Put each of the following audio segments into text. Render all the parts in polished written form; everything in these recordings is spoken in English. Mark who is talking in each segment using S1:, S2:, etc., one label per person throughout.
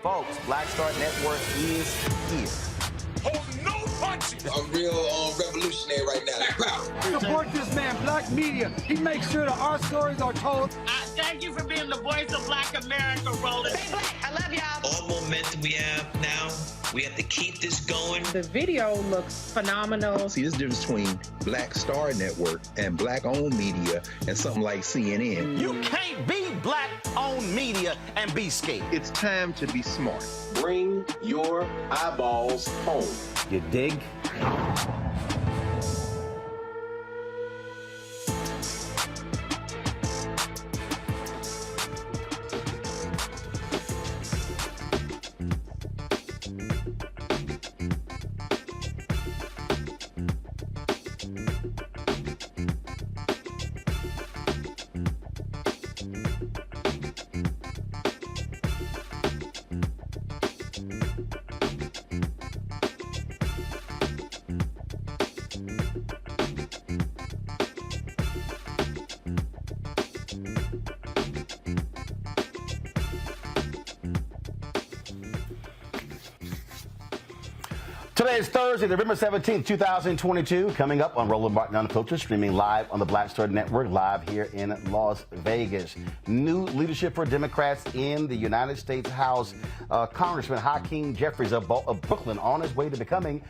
S1: Folks, Black Star Network is here.
S2: Hold no punches.
S3: I'm real revolutionary right now.
S4: Support this man, Black Media. He makes sure that our stories are told.
S5: Thank you for being the voice of Black America, Roland.
S6: Stay black. I love y'all.
S7: All momentum we have now, we have to keep this going.
S8: The video looks phenomenal.
S9: See, there's a difference between Black Star Network and Black-owned media and something like CNN.
S1: You can't be Black-owned media and be scared.
S9: It's time to be smart.
S10: Bring your eyeballs home.
S1: You dig? Today is Thursday, November 17th, 2022. Coming up on Roland Martin Unfiltered, streaming live on the Black Star Network, live here in Las Vegas. New leadership for Democrats in the United States House. Congressman Hakeem Jeffries of Brooklyn on his way to becoming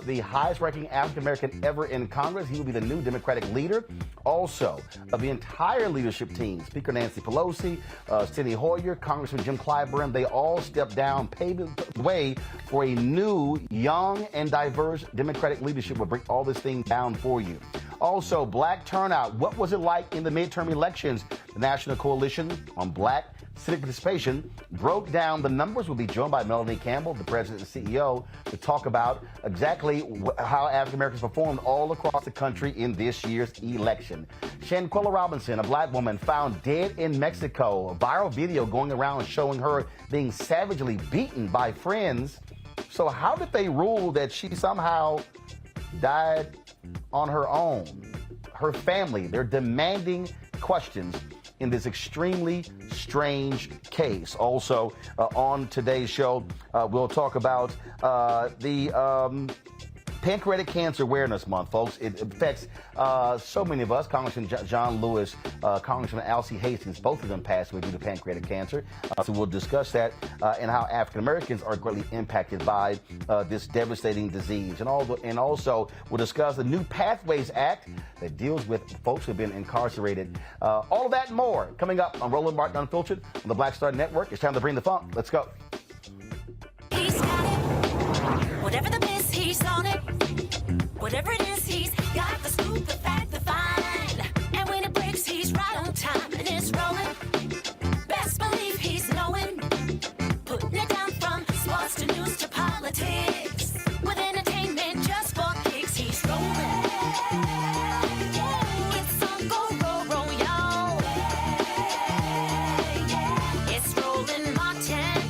S1: the highest-ranking African-American ever in Congress. He will be the new Democratic leader. Also, of the entire leadership team, Speaker Nancy Pelosi, Steny Hoyer, Congressman Jim Clyburn, they all stepped down, paving the way for a new, young, and diverse Democratic leadership will break all this thing down for you. Also, black turnout. What was it like in the midterm elections? The National Coalition on Black Civic Participation broke down the numbers. We'll be joined by Melanie Campbell, the president and CEO, to talk about exactly how African Americans performed all across the country in this year's election. Shanquella Robinson, a black woman found dead in Mexico. A viral video going around showing her being savagely beaten by friends. So how did they rule that she somehow died on her own? Her family, they're demanding questions in this extremely strange case. Also, on today's show, we'll talk about the Pancreatic Cancer Awareness Month, folks. It affects so many of us. Congressman John Lewis, Congressman Alcee Hastings, both of them passed away due to pancreatic cancer. So we'll discuss that and how African Americans are greatly impacted by this devastating disease. And also, we'll discuss the new Pathways Act that deals with folks who have been incarcerated. All of that and more coming up on Roland Martin Unfiltered on the Black Star Network. It's time to bring the funk. Let's go.
S11: He's got it. Whatever the miss, he's on it. Whatever it is, he's got the scoop, the fact, the find. And when it breaks, he's right on time and it's rolling. Best believe he's knowing. Putting it down from sports to news to politics. With entertainment just for kicks, he's rolling. It's on go, roll, y'all. It's Roland Martin,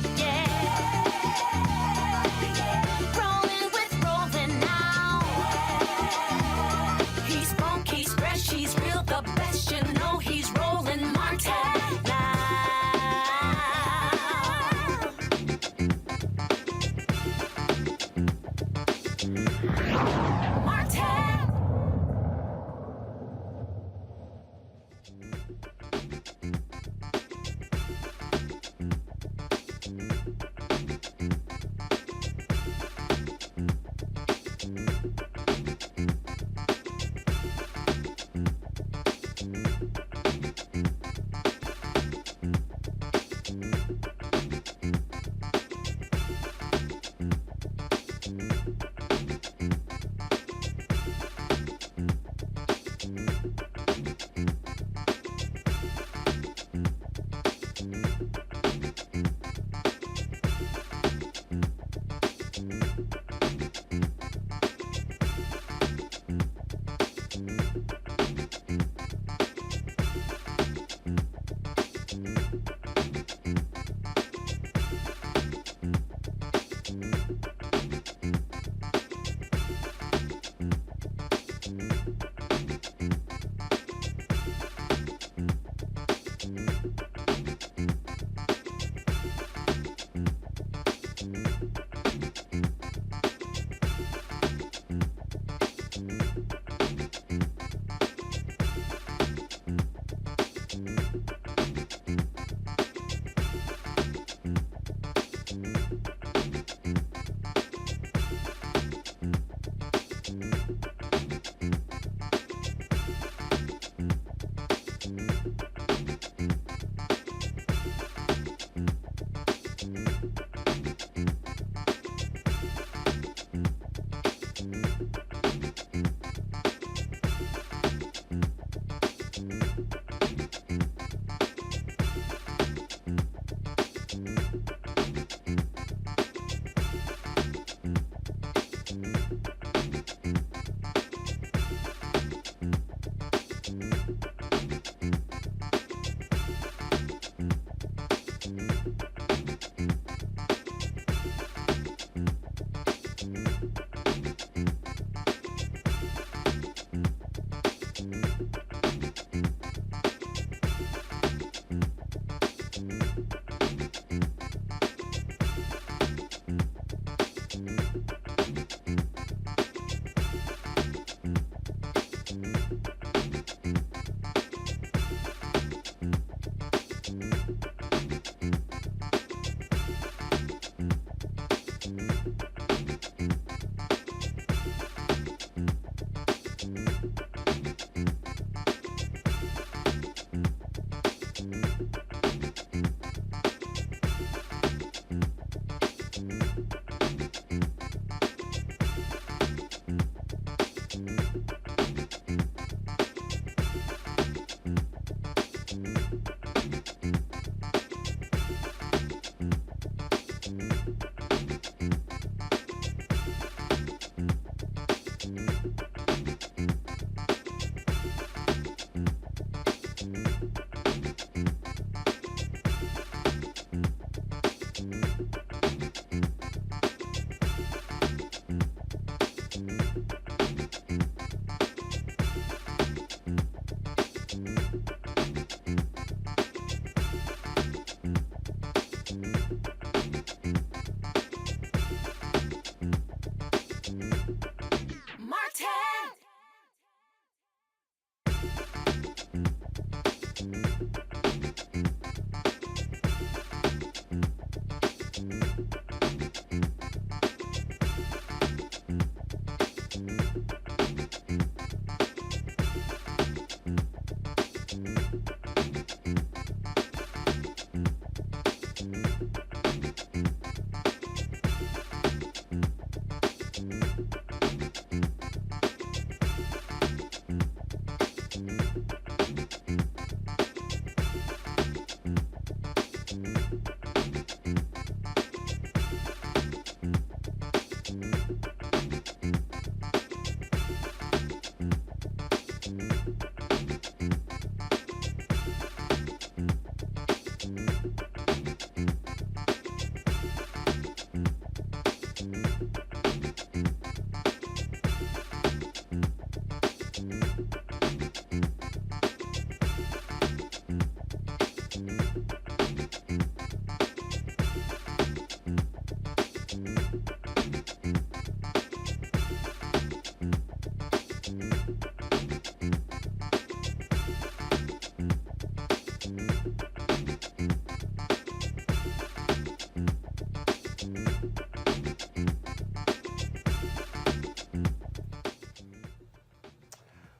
S11: rolling with Roland now. He's funky, fresh, he's real, the best, you know he's Roland Martin.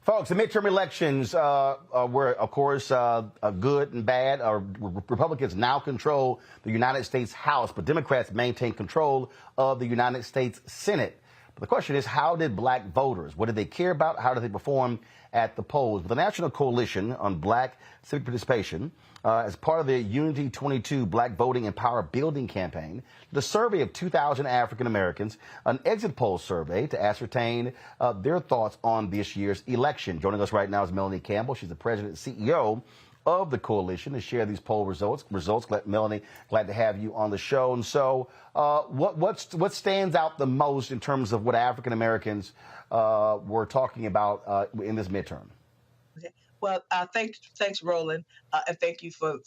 S1: Folks, the midterm elections were, of course, good and bad. Republicans now control the United States House, but Democrats maintain control of the United States Senate. But the question is, how did black voters, what did they care about? How did they perform at the polls? With the National Coalition on Black Civic Participation, as part of the Unity 22 Black Voting and Power Building campaign, the survey of 2,000 African Americans, an exit poll survey to ascertain their thoughts on this year's election. Joining us right now is Melanie Campbell. She's the president and CEO of the coalition to share these poll results. Melanie, glad to have you on the show. And so, what stands out the most in terms of what African Americans were talking about in this midterm?
S6: Okay. Well, thanks, Roland, and thank you for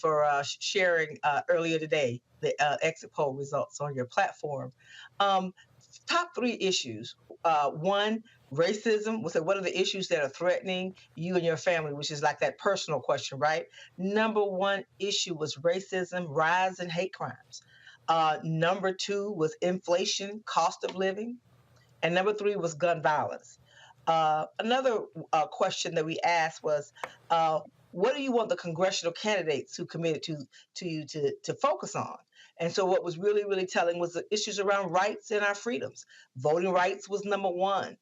S6: sharing earlier today the exit poll results on your platform. Top three issues. One, racism. We'll say, what are the issues that are threatening you and your family, which is like that personal question, right? Number one issue was racism, rise in hate crimes. Number two was inflation, cost of living. And number three was gun violence. Another question that we asked was, what do you want the congressional candidates who committed to you to focus on? And so what was really, really telling was the issues around rights and our freedoms. Voting rights was number one.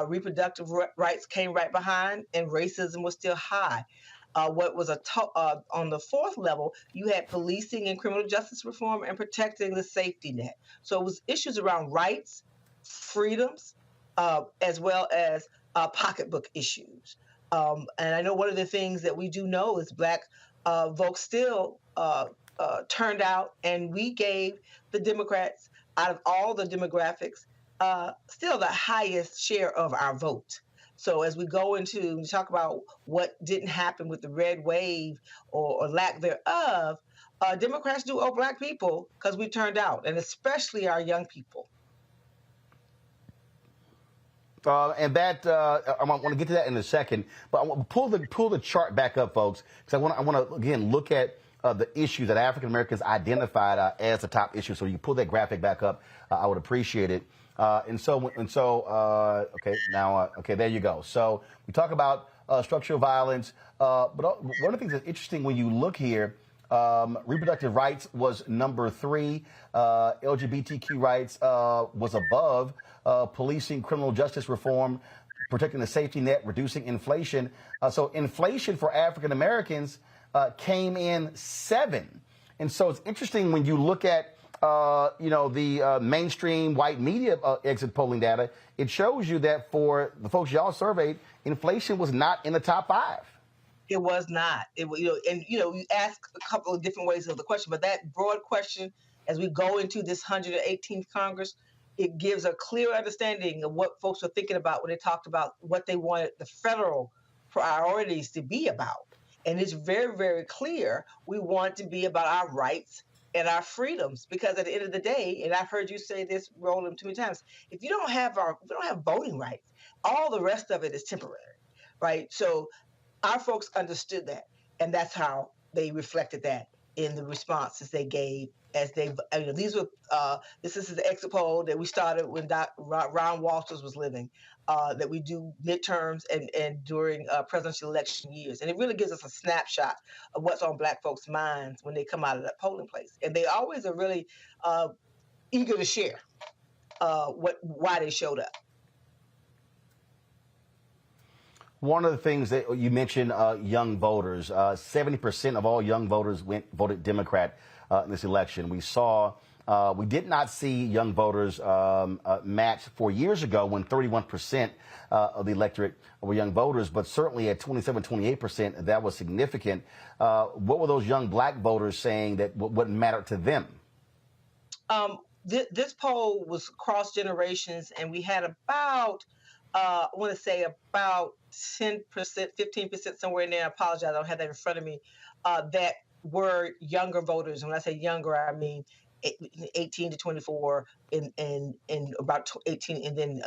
S6: Reproductive rights came right behind, and racism was still high. What was on the fourth level, you had policing and criminal justice reform and protecting the safety net. So it was issues around rights, freedoms, as well as pocketbook issues. And I know one of the things that we do know is Black folks still turned out, and we gave the Democrats, out of all the demographics, still the highest share of our vote. So as we go into, we talk about what didn't happen with the red wave or lack thereof, Democrats do owe Black people because we turned out, and especially our young people.
S1: And that I want to get to that in a second, but I want to pull the chart back up, folks, because I want to again look at the issues that African Americans identified as the top issue. So you pull that graphic back up, I would appreciate it. Okay, there you go. So we talk about structural violence, but one of the things that's interesting when you look here, reproductive rights was number 3, LGBTQ rights was above, policing, criminal justice reform, protecting the safety net, reducing inflation. So inflation for African Americans came in 7. And so it's interesting when you look at the mainstream white media exit polling data, it shows you that for the folks y'all surveyed, inflation was not in the top 5.
S6: It was not. You ask a couple of different ways of the question, but that broad question, as we go into this 118th Congress, it gives a clear understanding of what folks were thinking about when they talked about what they wanted the federal priorities to be about. And it's very, very clear we want to be about our rights and our freedoms, because at the end of the day, and I've heard you say this, Roland, too many times, if you don't have voting rights, all the rest of it is temporary, right? So our folks understood that, and that's how they reflected that in the responses they gave as they. This is the exit poll that we started when Ron Walters was living, that we do midterms and during presidential election years, and it really gives us a snapshot of what's on Black folks' minds when they come out of that polling place, and they always are really eager to share why they showed up.
S1: One of the things that you mentioned, young voters, 70% of all young voters voted Democrat in this election. We did not see young voters match 4 years ago when 31% of the electorate were young voters, but certainly at 28%, that was significant. What were those young Black voters saying that what mattered to them?
S6: This poll was cross generations, and we had about, I want to say about 10%, 15%, somewhere in there. I apologize, I don't have that in front of me, that were younger voters. And when I say younger, I mean 18 to 24 and about 18 and then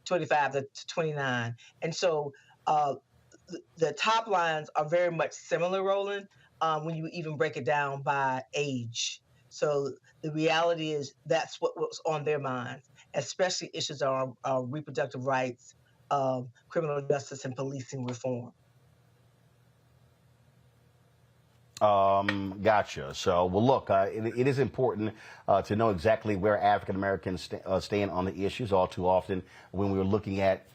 S6: 25 to 29. And so the top lines are very much similar, Roland, when you even break it down by age. So the reality is that's what was on their minds, especially issues on reproductive rights, criminal justice, and policing reform.
S1: Gotcha. So, well, look, it is important to know exactly where African Americans stand on the issues. All too often, when we were looking at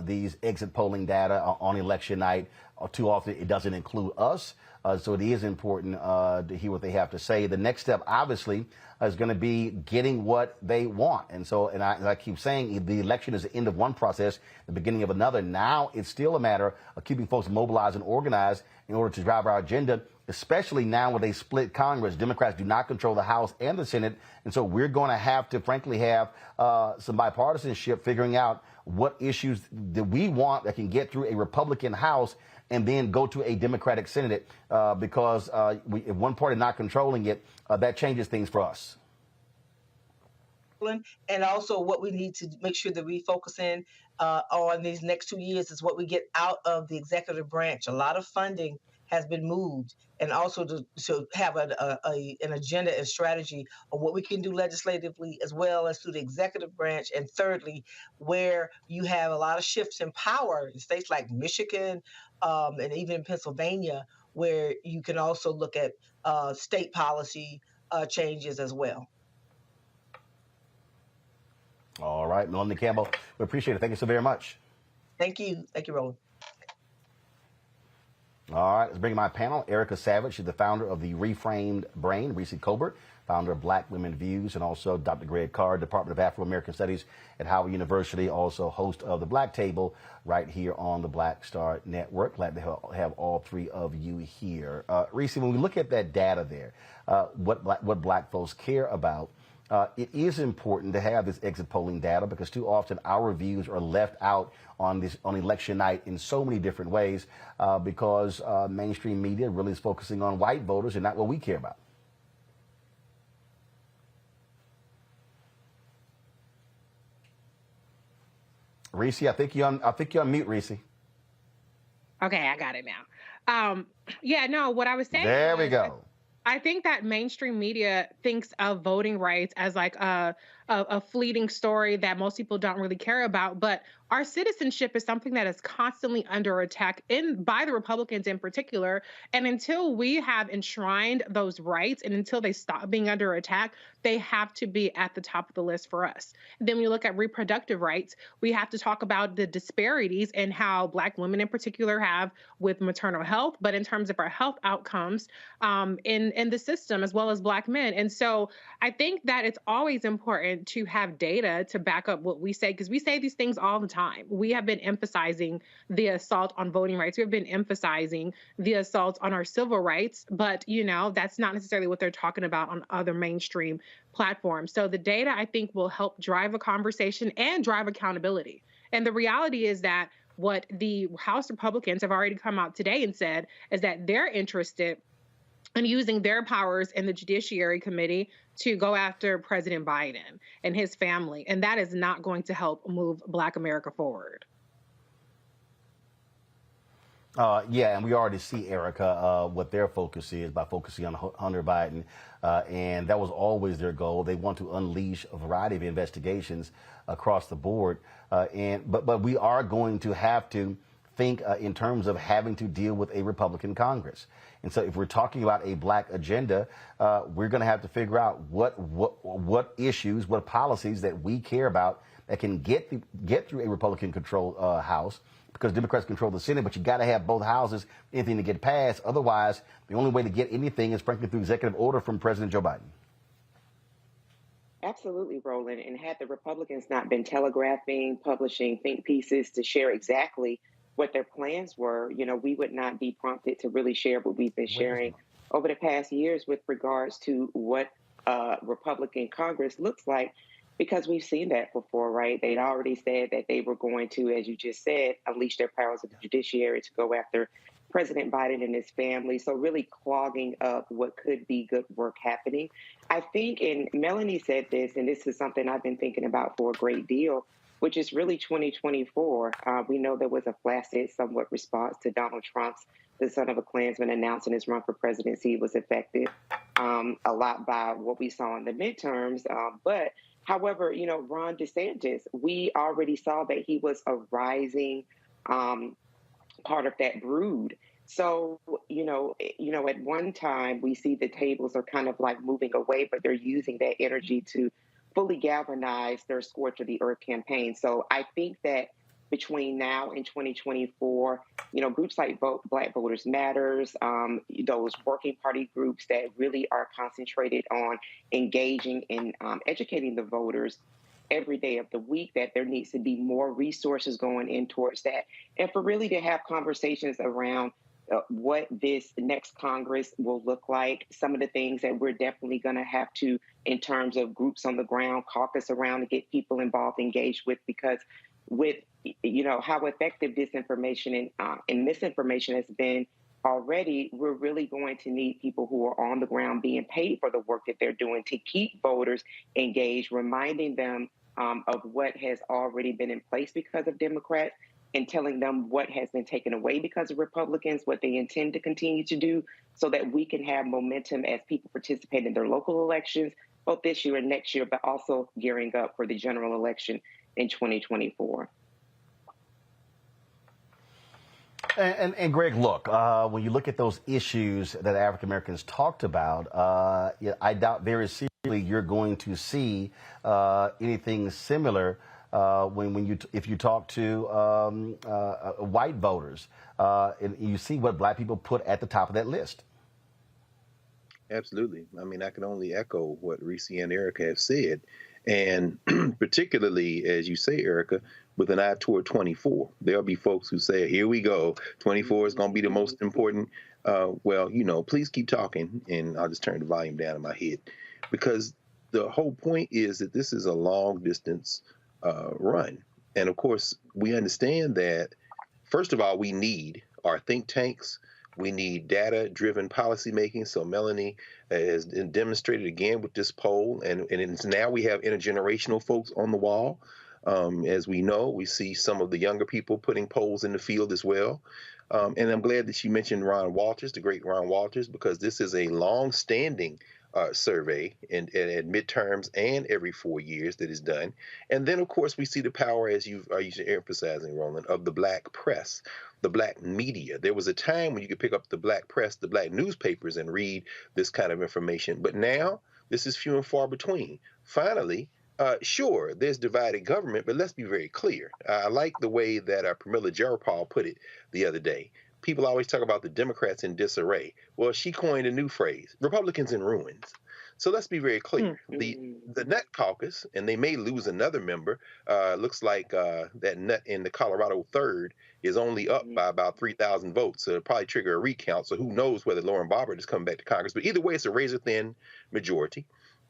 S1: these exit polling data on election night, too often it doesn't include us. So it is important to hear what they have to say. The next step, obviously, is going to be getting what they want. And so, and I keep saying, the election is the end of one process, the beginning of another. Now it's still a matter of keeping folks mobilized and organized in order to drive our agenda, especially now when they split Congress. Democrats do not control the House and the Senate. And so we're going to have to, frankly, have some bipartisanship figuring out what issues that we want that can get through a Republican House and then go to a Democratic Senate, because if one party not controlling it, that changes things for us.
S6: And also what we need to make sure that we focus in on these next 2 years is what we get out of the executive branch. A lot of funding has been moved, and also to have an agenda and strategy of what we can do legislatively as well as through the executive branch. And thirdly, where you have a lot of shifts in power in states like Michigan and even in Pennsylvania, where you can also look at state policy changes as well.
S1: All right, Melanie Campbell, we appreciate it. Thank you so very much.
S6: Thank you, Roland.
S1: All right, let's bring in my panel. Erica Savage, she's the founder of the Reframed Brain. Reese Colbert, founder of Black Women Views, and also Dr. Greg Carr, Department of Afro-American Studies at Howard University, also host of the Black Table right here on the Black Star Network. Glad to have all three of you here. Reese, when we look at that data there, what black folks care about, it is important to have this exit polling data because too often our views are left out on election night in so many different ways because mainstream media really is focusing on white voters and not what we care about. Reese, I think you're on mute, Reese.
S8: Okay, I got it now. Yeah, no, what I was saying.
S1: There we go.
S8: I think that mainstream media thinks of voting rights as like a fleeting story that most people don't really care about. But our citizenship is something that is constantly under attack by the Republicans in particular. And until we have enshrined those rights and until they stop being under attack, they have to be at the top of the list for us. Then when you look at reproductive rights, we have to talk about the disparities and how Black women in particular have with maternal health, but in terms of our health outcomes in the system, as well as Black men. And so I think that it's always important to have data to back up what we say, because we say these things all the time. We have been emphasizing the assault on voting rights. We have been emphasizing the assault on our civil rights, but that's not necessarily what they're talking about on other mainstream platforms. So the data, I think, will help drive a conversation and drive accountability. And the reality is that what the House Republicans have already come out today and said is that they're interested in using their powers in the Judiciary Committee to go after President Biden and his family. And that is not going to help move Black America forward.
S1: Yeah, and we already see, Erica, what their focus is by focusing on Hunter Biden. And that was always their goal. They want to unleash a variety of investigations across the board. But we are going to have to think in terms of having to deal with a Republican Congress. And so if we're talking about a Black agenda, we're going to have to figure out what issues, what policies that we care about that can get through a Republican-controlled House, because Democrats control the Senate, but you got to have both houses, anything to get passed. Otherwise, the only way to get anything is, frankly, through executive order from President Joe Biden.
S12: Absolutely, Roland. And had the Republicans not been telegraphing, publishing think pieces to share exactly what their plans were, we would not be prompted to really share what we've been sharing over the past years with regards to what Republican Congress looks like, because we've seen that before, right? They'd already said that they were going to, as you just said, unleash their powers of the judiciary to go after President Biden and his family. So really clogging up what could be good work happening. I think, and Melanie said this, and this is something I've been thinking about for a great deal, which is really 2024. We know there was a flaccid, somewhat response to Donald Trump's, the son of a Klansman, announcing his run for presidency was affected a lot by what we saw in the midterms. But however, Ron DeSantis, we already saw that he was a rising part of that brood. So, at one time we see the tables are kind of like moving away, but they're using that energy to fully galvanize their Scorch of the Earth campaign. So I think that between now and 2024, groups like Black Voters Matters, those working party groups that really are concentrated on engaging and educating the voters every day of the week, that there needs to be more resources going in towards that. And for really to have conversations around what this next Congress will look like, some of the things that we're definitely going to have to, in terms of groups on the ground, caucus around to get people involved, engaged with, because with, how effective disinformation and misinformation has been already, we're really going to need people who are on the ground being paid for the work that they're doing to keep voters engaged, reminding them of what has already been in place because of Democrats, and telling them what has been taken away because of Republicans, what they intend to continue to do, so that we can have momentum as people participate in their local elections, both this year and next year, but also gearing up for the general election in 2024.
S1: And Greg, look, when you look at those issues that African Americans talked about, I doubt very seriously you're going to see anything similar if you talk to white voters and you see what black people put at the top of that list.
S9: Absolutely. I mean, I can only echo what Reese and Erica have said. And particularly, as you say, Erica, with an eye toward 24, there'll be folks who say, here we go, 24 is going to be the most important. Well, please keep talking, and I'll just turn the volume down in my head, because the whole point is that this is a long distance run. And of course, we understand that, first of all, we need our think tanks. We need data-driven policymaking. So Melanie has demonstrated again with this poll, and it's now we have intergenerational folks on the wall. As we know, we see some of the younger people putting polls in the field as well. And I'm glad that she mentioned Ron Walters, the great Ron Walters, because this is a long-standing survey at midterms and every 4 years that is done. And then, of course, we see the power, as you are emphasizing, Roland, of the black press, the black media. There was a time when you could pick up the black press, the black newspapers, and read this kind of information. But now this is few and far between. Finally, sure, there's divided government, but let's be very clear. I like the way that Pramila Jayapal put it the other day. People always talk about the Democrats in disarray. Well, she coined a new phrase, Republicans in ruins. So let's be very clear. The Nut Caucus, and they may lose another member, looks like that Nut in the Colorado 3rd is only up by about 3,000 votes. So it'll probably trigger a recount. So who knows whether Lauren Boebert is coming back to Congress. But either way, it's a razor-thin majority.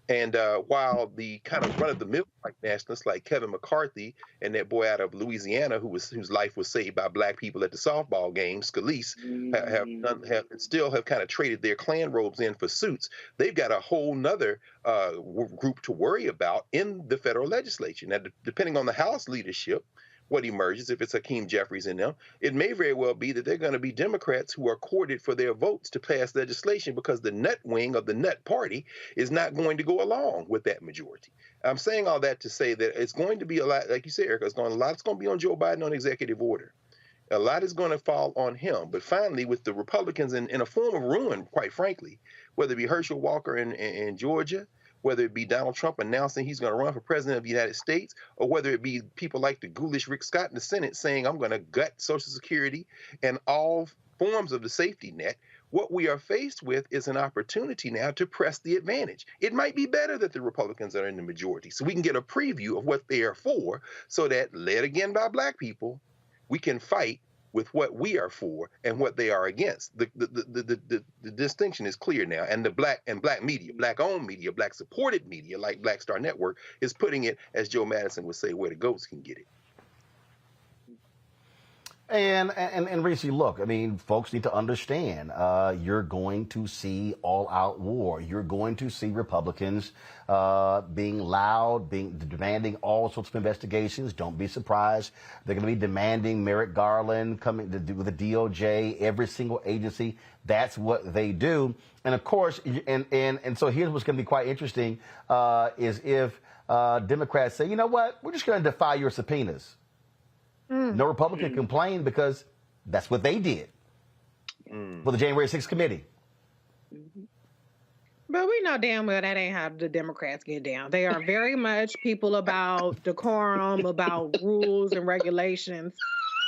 S9: And while the kind of run-of-the-mill white nationalists like Kevin McCarthy and that boy out of Louisiana whose life was saved by black people at the softball game, Scalise, have kind of traded their Klan robes in for suits, they've got a whole nother group to worry about in the federal legislature. Now, depending on the House leadership, what emerges, if it's Hakeem Jeffries in them, it may very well be that they're going to be Democrats who are courted for their votes to pass legislation because the nut wing of the nut party is not going to go along with that majority. I'm saying all that to say that it's going to be a lot, like you said, Erica, it's going to be on Joe Biden on executive order. A lot is going to fall on him. But finally, with the Republicans in a form of ruin, quite frankly, whether it be Herschel Walker in Georgia, whether it be Donald Trump announcing he's going to run for president of the United States, or whether it be people like the ghoulish Rick Scott in the Senate saying, I'm going to gut Social Security and all forms of the safety net, what we are faced with is an opportunity now to press the advantage. It might be better that the Republicans are in the majority so we can get a preview of what they are for, so that, led again by black people, we can fight with what we are for and what they are against. The distinction is clear now, and the black media, black-owned media, black-supported media like Black Star Network is putting it, as Joe Madison would say, where the goats can get it.
S1: And Reese, look, I mean, folks need to understand, you're going to see all-out war. You're going to see Republicans being loud, demanding all sorts of investigations. Don't be surprised. They're going to be demanding Merrick Garland coming to do with the DOJ, every single agency. That's what they do. And of course, and so here's what's going to be quite interesting, is if Democrats say, you know what, we're just going to defy your subpoenas. No Republican complained because that's what they did for the January 6th committee.
S8: But we know damn well that ain't how the Democrats get down. They are very much people about decorum, about rules and regulations.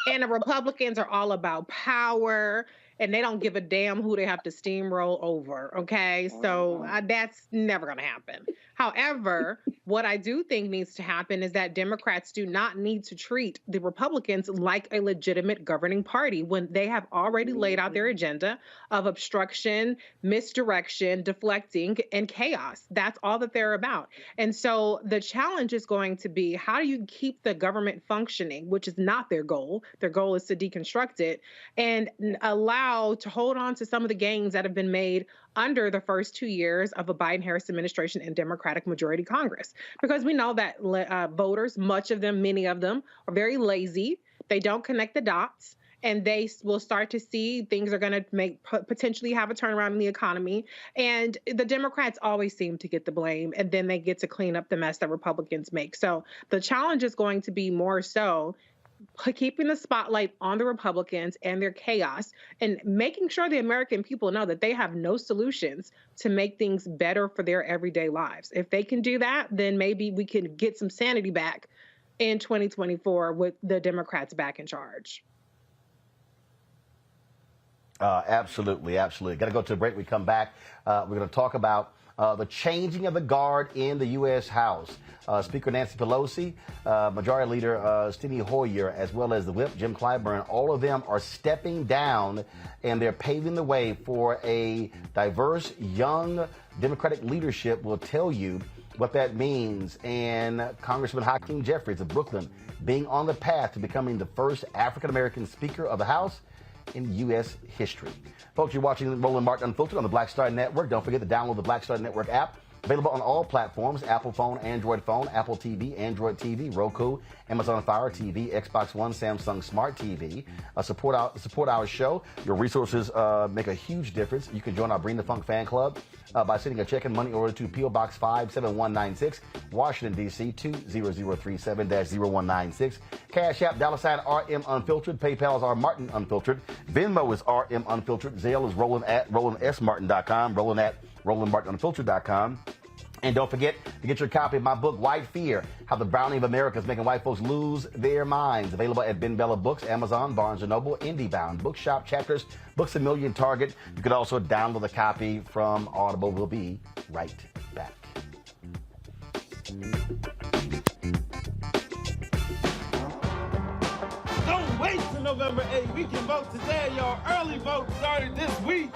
S8: And the Republicans are all about power, and they don't give a damn who they have to steamroll over, okay? So that's never going to happen. However, what I do think needs to happen is that Democrats do not need to treat the Republicans like a legitimate governing party when they have already laid out their agenda of obstruction, misdirection, deflecting, and chaos. That's all that they're about. And so the challenge is going to be, how do you keep the government functioning, which is not their goal. Their goal is to deconstruct it and allow to hold on to some of the gains that have been made under the first 2 years of a Biden-Harris administration and Democratic majority Congress. Because we know that voters, many of them, are very lazy. They don't connect the dots. And they will start to see things are going to potentially have a turnaround in the economy. And the Democrats always seem to get the blame, and then they get to clean up the mess that Republicans make. So the challenge is going to be more so keeping the spotlight on the Republicans and their chaos and making sure the American people know that they have no solutions to make things better for their everyday lives. If they can do that, then maybe we can get some sanity back in 2024 with the Democrats back in charge.
S1: Absolutely, absolutely. Got to go to a break. We come back. We're going to talk about the changing of the guard in the U.S. House. Speaker Nancy Pelosi, Majority Leader Steny Hoyer, as well as the whip, Jim Clyburn, all of them are stepping down, and they're paving the way for a diverse, young Democratic leadership. Will tell you what that means. And Congressman Hakeem Jeffries of Brooklyn being on the path to becoming the first African-American Speaker of the House in U.S. history. Folks, you're watching Roland Martin Unfiltered on the Black Star Network. Don't forget to download the Black Star Network app. Available on all platforms: Apple phone, Android phone, Apple TV, Android TV, Roku, Amazon Fire TV, Xbox One, Samsung Smart TV. Support our show. Your resources make a huge difference. You can join our Bring the Funk fan club by sending a check and money order to P.O. Box 57196, Washington, D.C. 20037-0196. Cash App, $RM Unfiltered. PayPal is R Martin Unfiltered. Venmo is RM Unfiltered. Zelle is Roland at RolandSMartin.com. Roland at RolandMartinUnfiltered.com. And don't forget to get your copy of my book, White Fear, How the Browning of America is Making White Folks Lose Their Minds. Available at Ben Bella Books, Amazon, Barnes & Noble, IndieBound, Bookshop, Chapters, Books A Million, Target. You can also download a copy from Audible. We'll be right back.
S13: Don't wait till November 8th. We can vote today. Your early vote started this week.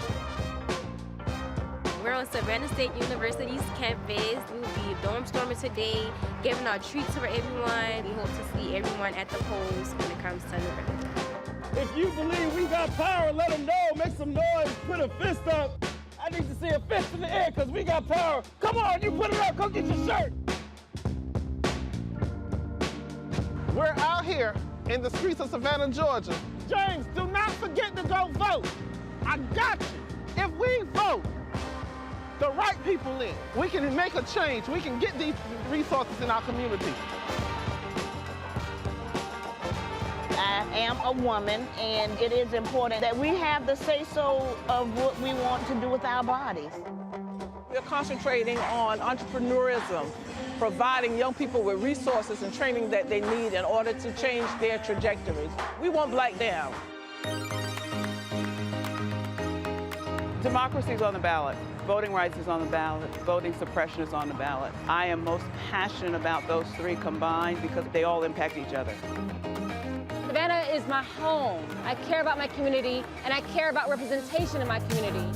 S14: We're on Savannah State University's campus. We will be dorm storming today, giving out treats for everyone. We hope to see everyone at the polls when it comes to November.
S13: If you believe we got power, let them know. Make some noise. Put a fist up. I need to see a fist in the air because we got power. Come on, you put it up. Come get your shirt. We're out here in the streets of Savannah, Georgia. James, do not forget to go vote. I got you. If we vote the right people in, we can make a change. We can get these resources in our community.
S15: I am a woman, and it is important that we have the say-so of what we want to do with our bodies.
S16: We're concentrating on entrepreneurism, providing young people with resources and training that they need in order to change their trajectories. We want Black down. Democracy is on the ballot. Voting rights is on the ballot. Voting suppression is on the ballot. I am most passionate about those three combined because they all impact each other.
S17: Savannah is my home. I care about my community, and I care about representation in my community.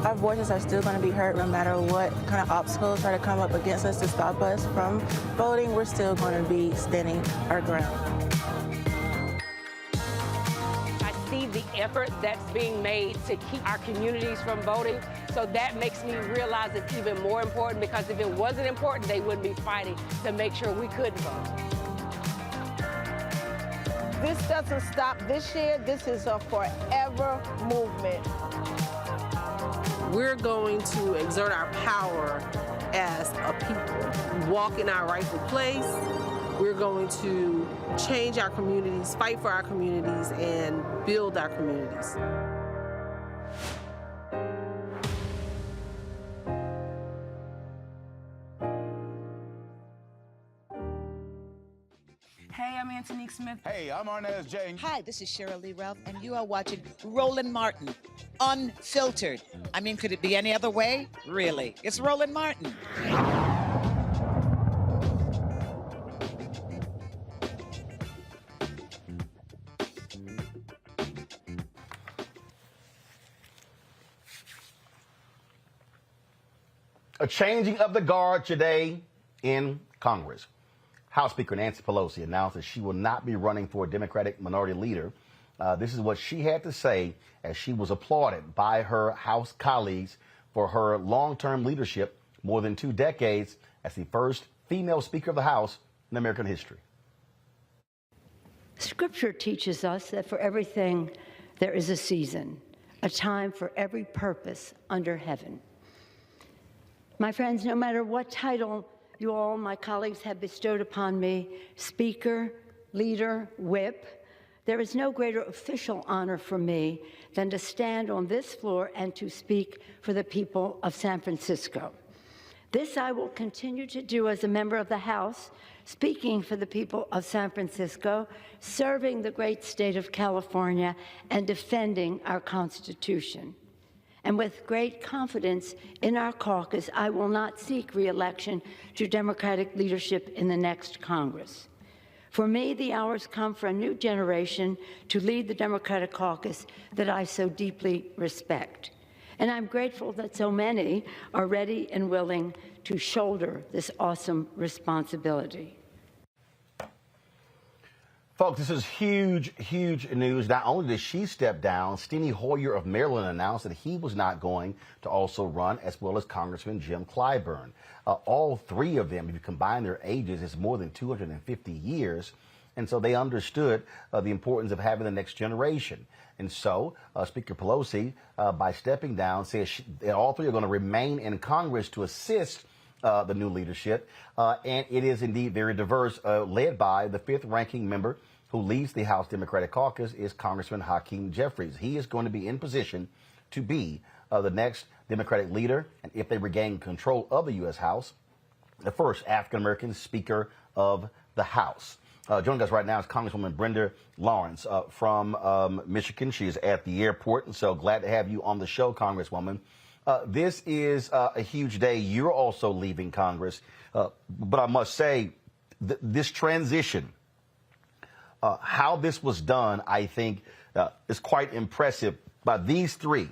S18: Our voices are still going to be heard no matter what kind of obstacles try to come up against us to stop us from voting. We're still going to be standing our ground.
S19: The effort that's being made to keep our communities from voting. So that makes me realize it's even more important, because if it wasn't important, they wouldn't be fighting to make sure we could vote.
S15: This doesn't stop this year. This is a forever movement.
S20: We're going to exert our power as a people, walk in our rightful place. We're going to change our communities, fight for our communities, and build our communities.
S21: Hey, I'm Antonique Smith.
S22: Hey, I'm Arnez J.
S23: Hi, this is Cheryl Lee Ralph, and you are watching Roland Martin, Unfiltered. I mean, could it be any other way? Really? It's Roland Martin.
S1: A changing of the guard today in Congress. House Speaker Nancy Pelosi announced that she will not be running for a Democratic minority leader. This is what she had to say as she was applauded by her House colleagues for her long-term leadership, more than 2 decades, as the first female Speaker of the House in American history.
S24: Scripture teaches us that for everything there is a season, a time for every purpose under heaven. My friends, no matter what title you all, my colleagues, have bestowed upon me, Speaker, Leader, Whip, there is no greater official honor for me than to stand on this floor and to speak for the people of San Francisco. This I will continue to do as a member of the House, speaking for the people of San Francisco, serving the great state of California, and defending our Constitution. And with great confidence in our caucus, I will not seek re-election to Democratic leadership in the next Congress. For me, the hours come for a new generation to lead the Democratic caucus that I so deeply respect. And I'm grateful that so many are ready and willing to shoulder this awesome responsibility.
S1: Folks, this is huge, huge news. Not only did she step down, Steny Hoyer of Maryland announced that he was not going to also run, as well as Congressman Jim Clyburn. All three of them, if you combine their ages, is more than 250 years. And so they understood the importance of having the next generation. And so Speaker Pelosi, by stepping down, says that all three are going to remain in Congress to assist the new leadership. And it is indeed very diverse, led by the fifth ranking member who leads the House Democratic Caucus is Congressman Hakeem Jeffries. He is going to be in position to be the next Democratic leader, and if they regain control of the U.S. House, the first African-American Speaker of the House. Joining us right now is Congresswoman Brenda Lawrence from Michigan. She is at the airport, and so glad to have you on the show, Congresswoman. This is a huge day. You're also leaving Congress, but I must say this transition, how this was done, I think is quite impressive by these three.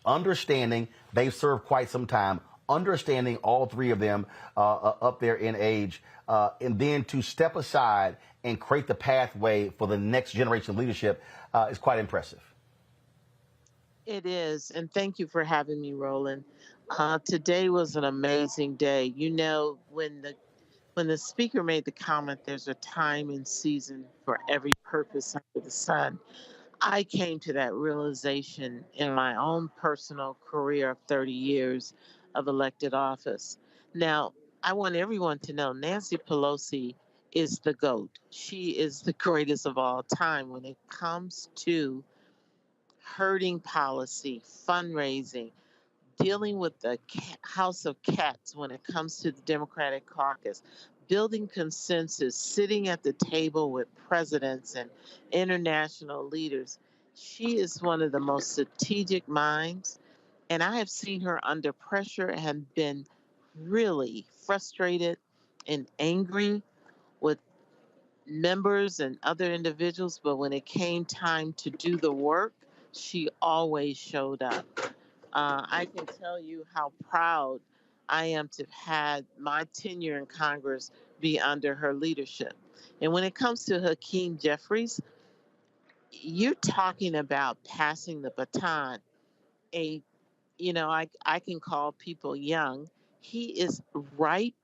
S1: Understanding they've served quite some time, understanding all three of them up there in age, and then to step aside and create the pathway for the next generation of leadership is quite impressive.
S2: It is, and thank you for having me, Roland. Today was an amazing day. You know, when the speaker made the comment, there's a time and season for every purpose under the sun. I came to that realization in my own personal career of 30 years of elected office. Now, I want everyone to know Nancy Pelosi is the GOAT. She is the greatest of all time when it comes to herding policy, fundraising, dealing with the house of cats when it comes to the Democratic caucus, building consensus, sitting at the table with presidents and international leaders. She is one of the most strategic minds, and I have seen her under pressure and been really frustrated and angry with members and other individuals, but when it came time to do the work, she always showed up. I can tell you how proud I am to have had my tenure in Congress be under her leadership. And when it comes to Hakeem Jeffries, you're talking about passing the baton. I can call people young. He is ripe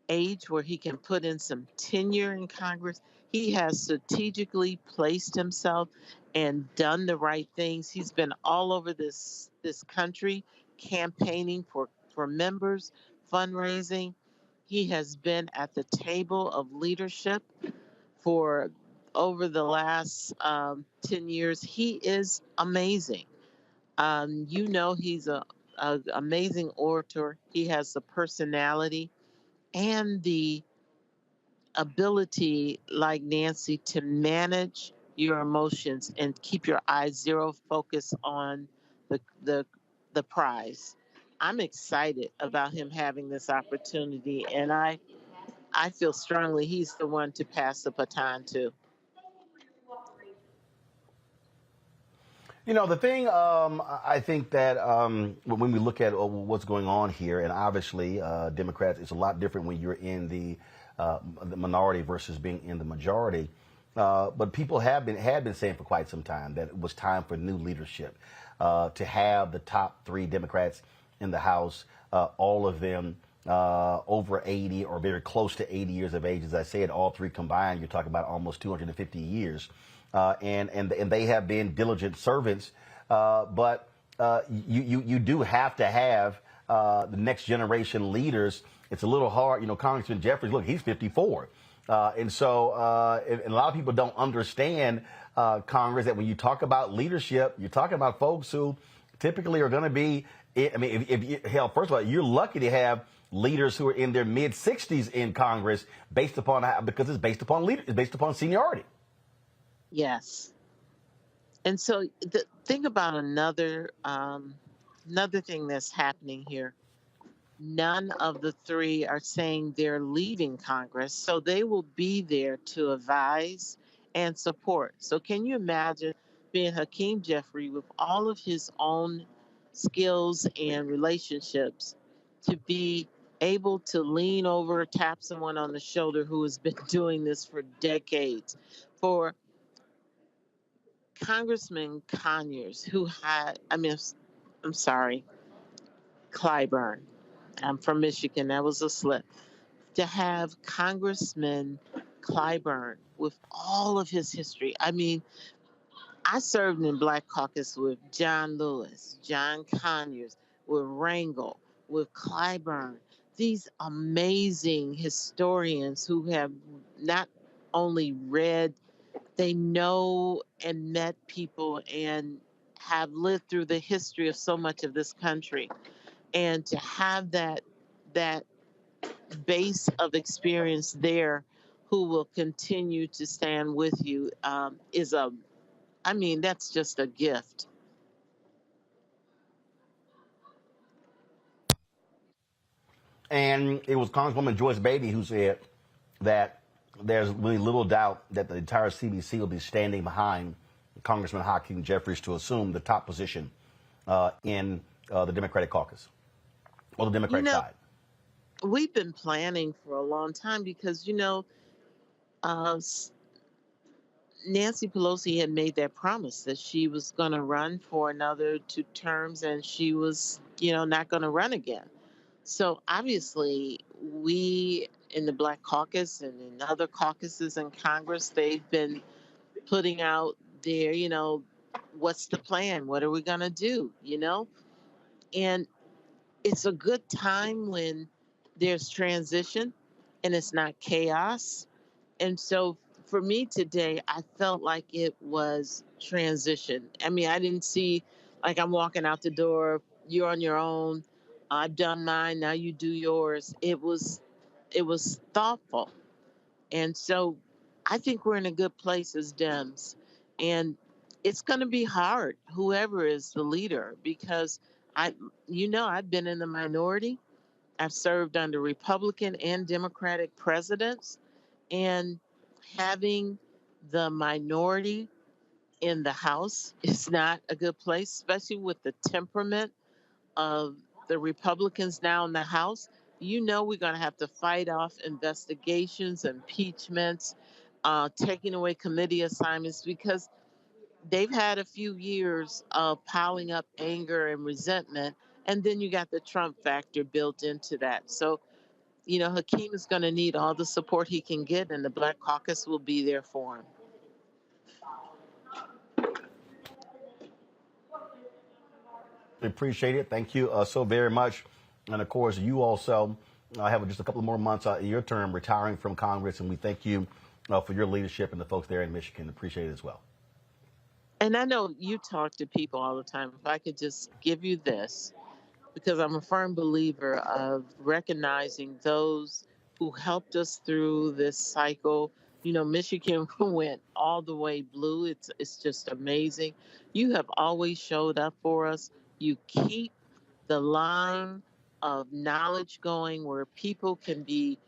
S2: age where he can put in some tenure in Congress. He has strategically placed himself and done the right things. He's been all over this country campaigning for members, fundraising. He has been at the table of leadership for over the last 10 years. He is amazing. He's an amazing orator. He has the personality and the ability, like Nancy, to manage your emotions and keep your eyes zero focus on the prize. I'm excited about him having this opportunity, and I feel strongly he's the one to pass the baton to.
S1: You know, the thing, I think that when we look at what's going on here, and obviously Democrats, it's a lot different when you're in the minority versus being in the majority. But people have been saying for quite some time that it was time for new leadership, to have the top three Democrats in the House, all of them over 80 or very close to 80 years of age. As I said, all three combined, you're talking about almost 250 years. And they have been diligent servants, but you do have to have the next generation leaders, it's a little hard. You know, Congressman Jeffries, look, he's 54. And a lot of people don't understand, Congress, that when you talk about leadership, you're talking about folks who typically are going to be, I mean, first of all, you're lucky to have leaders who are in their mid 60s in Congress because it's based upon seniority.
S2: Yes. And so think about another thing that's happening here. None of the three are saying they're leaving Congress, so they will be there to advise and support. So can you imagine being Hakeem Jeffries with all of his own skills and relationships to be able to lean over, tap someone on the shoulder who has been doing this for decades? For Congressman Conyers, I'm sorry, Clyburn. I'm from Michigan. That was a slip. To have Congressman Clyburn with all of his history. I mean, I served in Black Caucus with John Lewis, John Conyers, with Rangel, with Clyburn. These amazing historians who have not only read, they know and met people and have lived through the history of so much of this country. And to have that base of experience there who will continue to stand with you that's just a gift.
S1: And it was Congresswoman Joyce Beatty who said that there's really little doubt that the entire CBC will be standing behind Congressman Hakeem Jeffries to assume the top position in the Democratic caucus, or the Democratic side.
S2: We've been planning for a long time because, Nancy Pelosi had made that promise that she was going to run for another 2 terms and she was, not going to run again. So obviously, we in the Black Caucus and in other caucuses in Congress, they've been putting out their, what's the plan? What are we going to do? And it's a good time when there's transition and it's not chaos. And so for me today, I felt like it was transition. I mean, I didn't see like I'm walking out the door, you're on your own, I've done mine, now you do yours. It was thoughtful. And so I think we're in a good place as Dems. And it's going to be hard, whoever is the leader, because I've been in the minority. I've served under Republican and Democratic presidents, and having the minority in the House is not a good place, especially with the temperament of the Republicans now in the House. We're going to have to fight off investigations, impeachments, taking away committee assignments, because they've had a few years of piling up anger and resentment. And then you got the Trump factor built into that. So, Hakeem is going to need all the support he can get, and the Black Caucus will be there for him.
S1: Appreciate it. Thank you so very much. And of course, you also have just a couple more months in your term retiring from Congress, and we thank you for your leadership and the folks there in Michigan. Appreciate it as well.
S2: And I know you talk to people all the time. If I could just give you this, because I'm a firm believer of recognizing those who helped us through this cycle. Michigan went all the way blue. It's just amazing. You have always showed up for us. You keep the line of knowledge going where people can be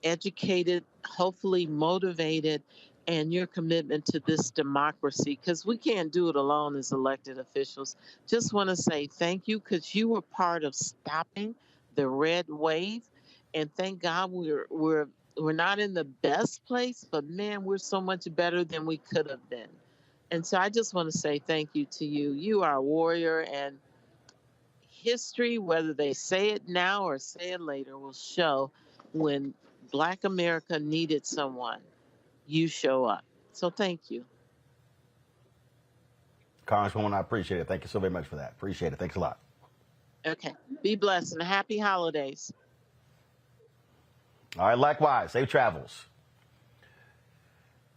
S2: educated, hopefully motivated, and your commitment to this democracy, because we can't do it alone as elected officials. Just want to say thank you, because you were part of stopping the red wave, and thank God we're not in the best place, but man, we're so much better than we could have been. And so I just want to say thank you to you. You are a warrior, and history, whether they say it now or say it later, will show when Black America needed someone, you show up. So thank you.
S1: Congresswoman, I appreciate it. Thank you so very much for that. Appreciate it. Thanks a lot.
S2: Okay. Be blessed and happy holidays.
S1: All right, likewise. Safe travels.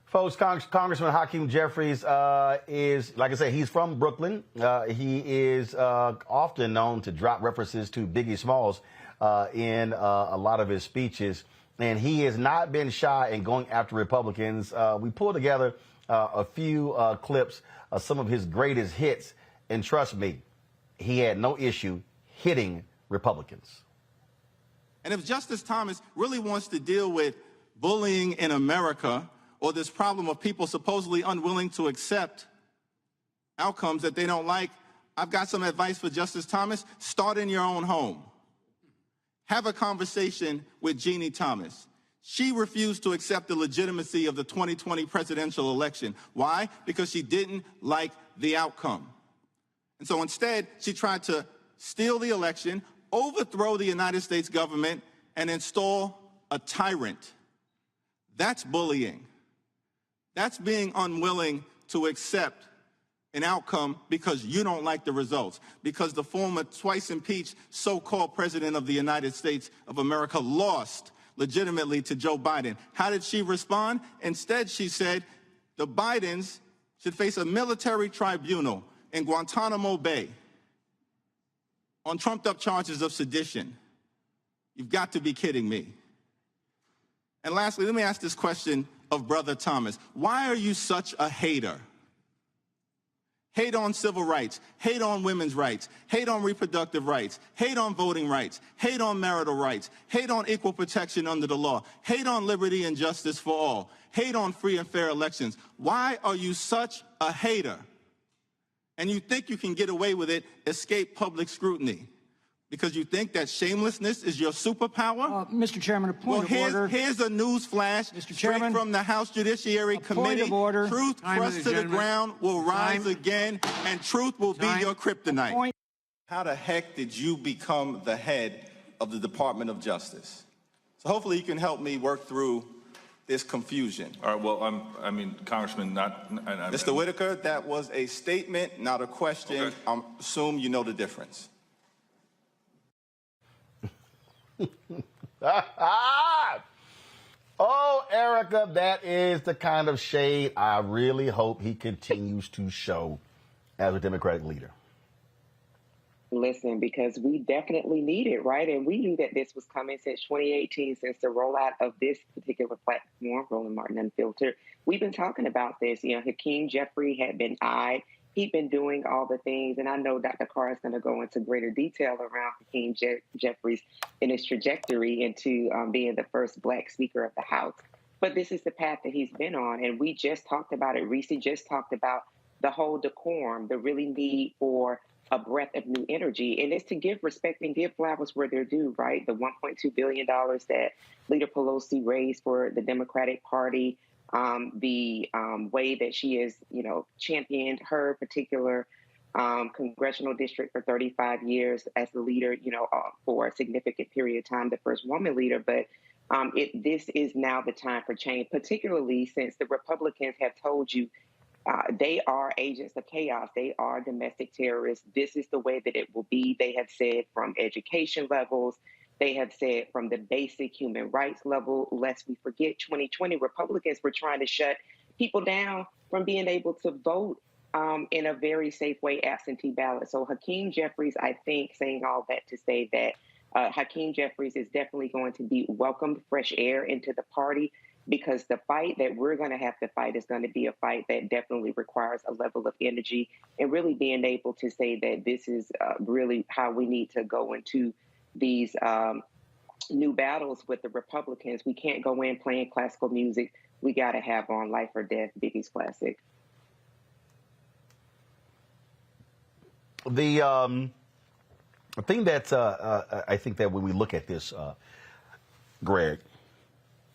S1: Folks, Congressman Hakeem Jeffries is, like I said, he's from Brooklyn. He is often known to drop references to Biggie Smalls in a lot of his speeches. And he has not been shy in going after Republicans. We pulled together a few clips of some of his greatest hits. And trust me, he had no issue hitting Republicans.
S3: And if Justice Thomas really wants to deal with bullying in America, or this problem of people supposedly unwilling to accept outcomes that they don't like, I've got some advice for Justice Thomas. Start in your own home. Have a conversation with Jeannie Thomas. She refused to accept the legitimacy of the 2020 presidential election. Why? Because she didn't like the outcome. And so instead, she tried to steal the election, overthrow the United States government, and install a tyrant. That's bullying. That's being unwilling to accept an outcome because you don't like the results, because the former twice impeached so-called president of the United States of America lost legitimately to Joe Biden. How did she respond? Instead, she said the Bidens should face a military tribunal in Guantanamo Bay on trumped-up charges of sedition. You've got to be kidding me. And lastly, let me ask this question of Brother Thomas. Why are you such a hater? Hate on civil rights, hate on women's rights, hate on reproductive rights, hate on voting rights, hate on marital rights, hate on equal protection under the law, hate on liberty and justice for all, hate on free and fair elections. Why are you such a hater? And you think you can get away with it, escape public scrutiny? Because you think that shamelessness is your superpower?
S4: Mr. Chairman, a point of order.
S3: Here's a news flash straight from the House Judiciary Committee.
S4: Point of order.
S3: Truth crushed to the ground will rise again, and truth will be your kryptonite. How the heck did you become the head of the Department of Justice? So hopefully you can help me work through this confusion.
S5: All right, well, Congressman,
S3: Mr. Whitaker, that was a statement, not a question.
S5: Okay.
S3: I assume you know the difference.
S1: Oh, Erica, that is the kind of shade I really hope he continues to show as a Democratic leader.
S12: Listen, because we definitely need it, right? And we knew that this was coming since 2018, since the rollout of this particular platform, Roland Martin Unfiltered. We've been talking about this. You know, Hakeem Jeffries had been eyed. He'd been doing all the things, and I know Dr. Carr is going to go into greater detail around Hakeem Jeffries and his trajectory into being the first Black Speaker of the House. But this is the path that he's been on, and we just talked about it. Reese just talked about the whole decorum, the really need for a breath of new energy, and it's to give respect and give flowers where they're due, right? The $1.2 billion that Leader Pelosi raised for the Democratic Party, the way that she has, championed her particular congressional district for 35 years as the leader, for a significant period of time, the first woman leader. But this is now the time for change, particularly since the Republicans have told you they are agents of chaos. They are domestic terrorists. This is the way that it will be. They have said from education levels. They have said from the basic human rights level. Lest we forget, 2020 Republicans were trying to shut people down from being able to vote in a very safe way, absentee ballot. So Hakeem Jeffries, I think, saying all that to say that Hakeem Jeffries is definitely going to be welcomed fresh air into the party, because the fight that we're going to have to fight is going to be a fight that definitely requires a level of energy, and really being able to say that this is really how we need to go into these new battles with the Republicans. We can't go in playing classical music. We got to have on Life or Death, Biggie's classic.
S1: The thing that I think that when we look at this, Greg,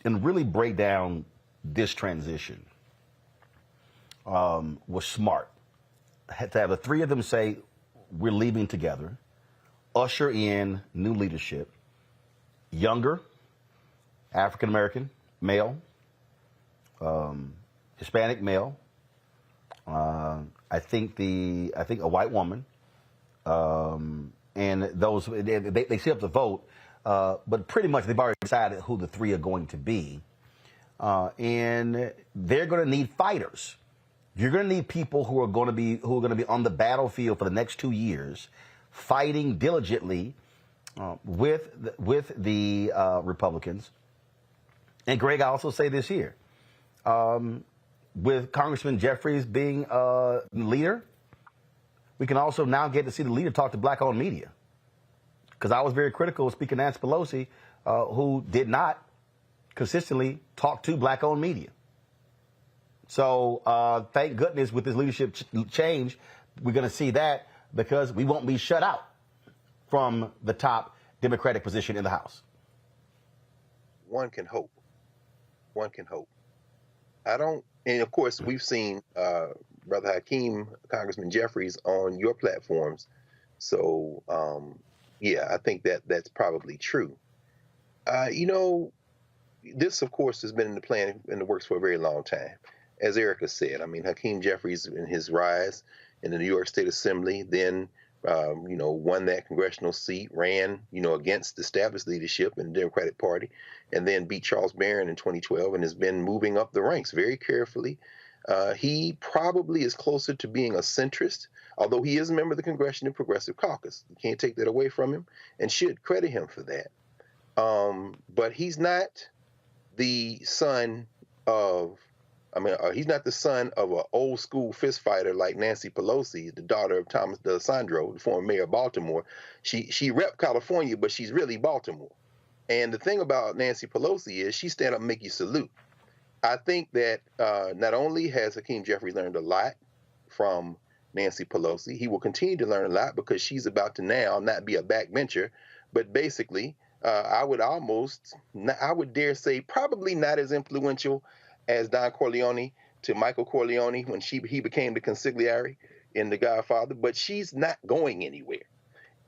S1: and really break down this transition, was smart. Had to have the three of them say, we're leaving together, usher in new leadership, younger, African-American, male, Hispanic male, I think a white woman, and and those they still have to vote, but pretty much they've already decided who the three are going to be, and they're going to need fighters. You're going to need people who are going to be on the battlefield for the next 2 years, fighting diligently with the Republicans. And Greg, I also say this here, with Congressman Jeffries being leader, we can also now get to see the leader talk to black-owned media. Because I was very critical of Speaker Nancy Pelosi, who did not consistently talk to black-owned media. So thank goodness with this leadership change, we're going to see that, because we won't be shut out from the top Democratic position in the House.
S9: One can hope. One can hope. And of course, we've seen Brother Hakeem, Congressman Jeffries, on your platforms. So, yeah, I think that's probably true. This, of course, has been in the plan, in the works for a very long time. As Erica said, I mean, Hakeem Jeffries, in his rise in the New York State Assembly, then, won that congressional seat, ran, against established leadership in the Democratic Party, and then beat Charles Barron in 2012 and has been moving up the ranks very carefully. He probably is closer to being a centrist, although he is a member of the Congressional Progressive Caucus. You can't take that away from him, and should credit him for that. But he's not the son of, he's not the son of an old school fist fighter like Nancy Pelosi, the daughter of Thomas DeSandro, the former mayor of Baltimore. She rep California, but she's really Baltimore. And the thing about Nancy Pelosi is she stand up and make you salute. I think that not only has Hakeem Jeffries learned a lot from Nancy Pelosi, he will continue to learn a lot, because she's about to now not be a backbencher, but basically, I would dare say probably not as influential as Don Corleone to Michael Corleone when he became the consigliere in The Godfather, but she's not going anywhere.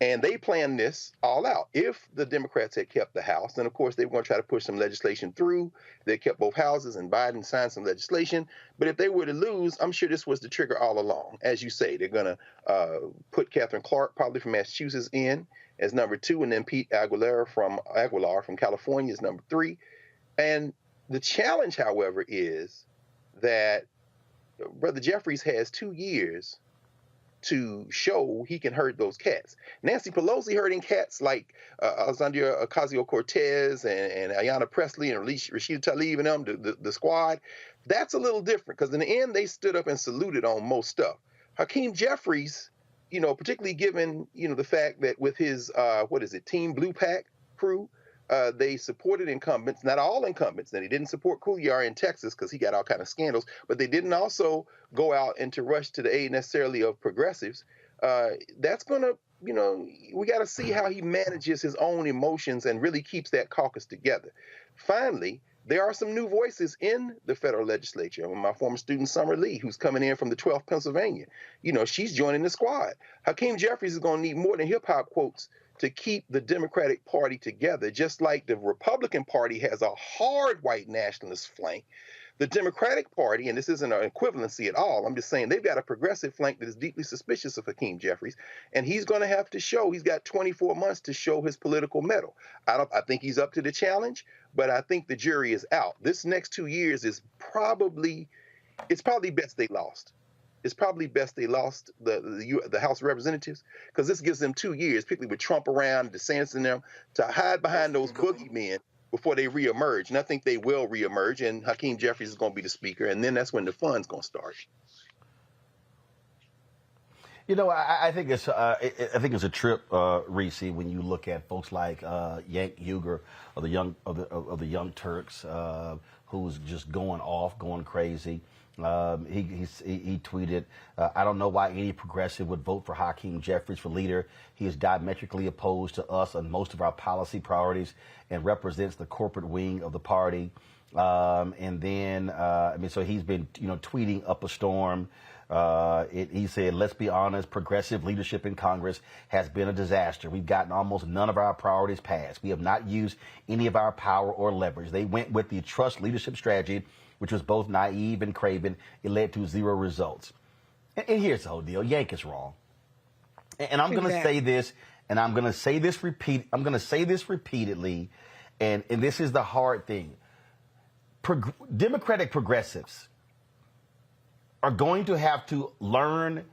S9: And they planned this all out. If the Democrats had kept the House, then of course they were going to try to push some legislation through. They kept both houses, and Biden signed some legislation. But if they were to lose, I'm sure this was the trigger all along. As you say, they're going to put Catherine Clark, probably from Massachusetts, in as number 2, and then Pete Aguilar from California is number 3. And the challenge, however, is that Brother Jeffries has 2 years to show he can herd those cats. Nancy Pelosi herding cats like Alexandria Ocasio-Cortez and Ayanna Pressley and Rashida Tlaib and them, the squad, that's a little different, because in the end, they stood up and saluted on most stuff. Hakeem Jeffries, particularly given, the fact that with his, Team Blue Pack crew, they supported incumbents, not all incumbents. Now, they didn't support Couliar in Texas because he got all kind of scandals, but they didn't also go out and to rush to the aid necessarily of progressives. That's going to, we got to see how he manages his own emotions and really keeps that caucus together. Finally, there are some new voices in the federal legislature. My former student, Summer Lee, who's coming in from the 12th Pennsylvania, she's joining the squad. Hakeem Jeffries is going to need more than hip-hop quotes to keep the Democratic Party together, just like the Republican Party has a hard white nationalist flank. The Democratic Party, and this isn't an equivalency at all, I'm just saying they've got a progressive flank that is deeply suspicious of Hakeem Jeffries, and he's going to have to show, he's got 24 months to show his political mettle. I think he's up to the challenge, but I think the jury is out. This next 2 years is probably best they lost. It's probably best they lost the House of Representatives, because this gives them 2 years, particularly with Trump around, DeSantis and them, to hide behind those boogeymen before they reemerge. And I think they will reemerge, and Hakeem Jeffries is going to be the speaker, and then that's when the fun's going to start.
S1: I think it's a trip, Reese, when you look at folks like Yank Uger of the Young Turks, who's just going off, going crazy. He tweeted, I don't know why any progressive would vote for Hakeem Jeffries for leader. He is diametrically opposed to us on most of our policy priorities and represents the corporate wing of the party. So he's been, tweeting up a storm. He said, let's be honest, progressive leadership in Congress has been a disaster. We've gotten almost none of our priorities passed. We have not used any of our power or leverage. They went with the trust leadership strategy, which was both naive and craven. It led to 0 results. And here's the whole deal. Yank is wrong. And I'm going to say this and I'm going to say this repeatedly, and this is the hard thing. Democratic progressives are going to have to learn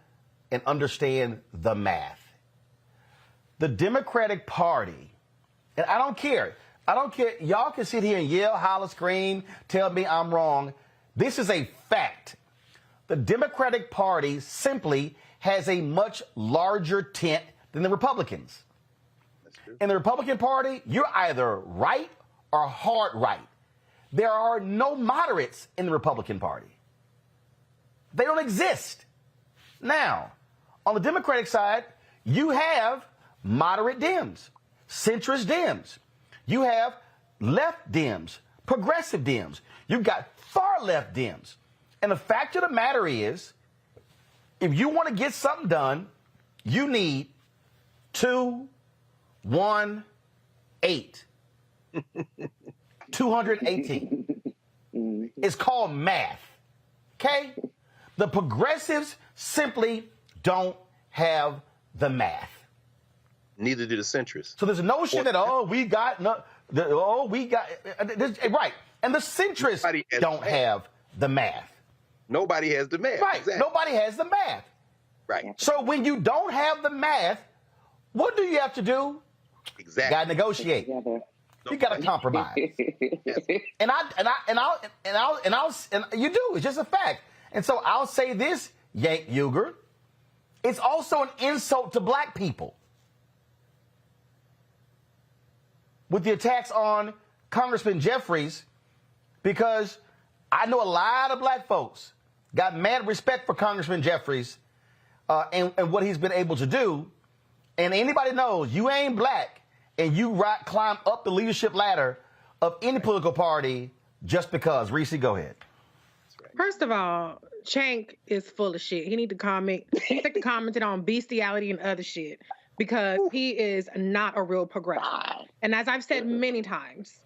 S1: and understand the math. The Democratic Party, and I don't care. Y'all can sit here and yell, holler, scream, tell me I'm wrong. This is a fact. The Democratic Party simply has a much larger tent than the Republicans. That's true. In the Republican Party, you're either right or hard right. There are no moderates in the Republican Party. They don't exist. Now, on the Democratic side, you have moderate Dems, centrist Dems. You have left Dems, progressive Dems. You've got far left Dems. And the fact of the matter is, if you want to get something done, you need 218. 218. It's called math. Okay? The progressives simply don't have the math.
S9: Neither do the centrists.
S1: So there's a notion that, right. And the centrists don't have the math.
S9: Nobody has the math.
S1: Right.
S9: Exactly.
S1: Nobody has the math.
S9: Right.
S1: So when you don't have the math, what do you have to do?
S9: Exactly.
S1: You got to negotiate. You got to compromise. And you do. It's just a fact. And so I'll say this, Yank Uger. It's also an insult to black people. With the attacks on Congressman Jeffries, because I know a lot of black folks got mad respect for Congressman Jeffries and what he's been able to do. And anybody knows you ain't black and you climb up the leadership ladder of any political party just because. Reese, go ahead.
S8: First of all, Chank is full of shit. He need to comment. He need to comment on bestiality and other shit because he is not a real progressive. And as I've said many times,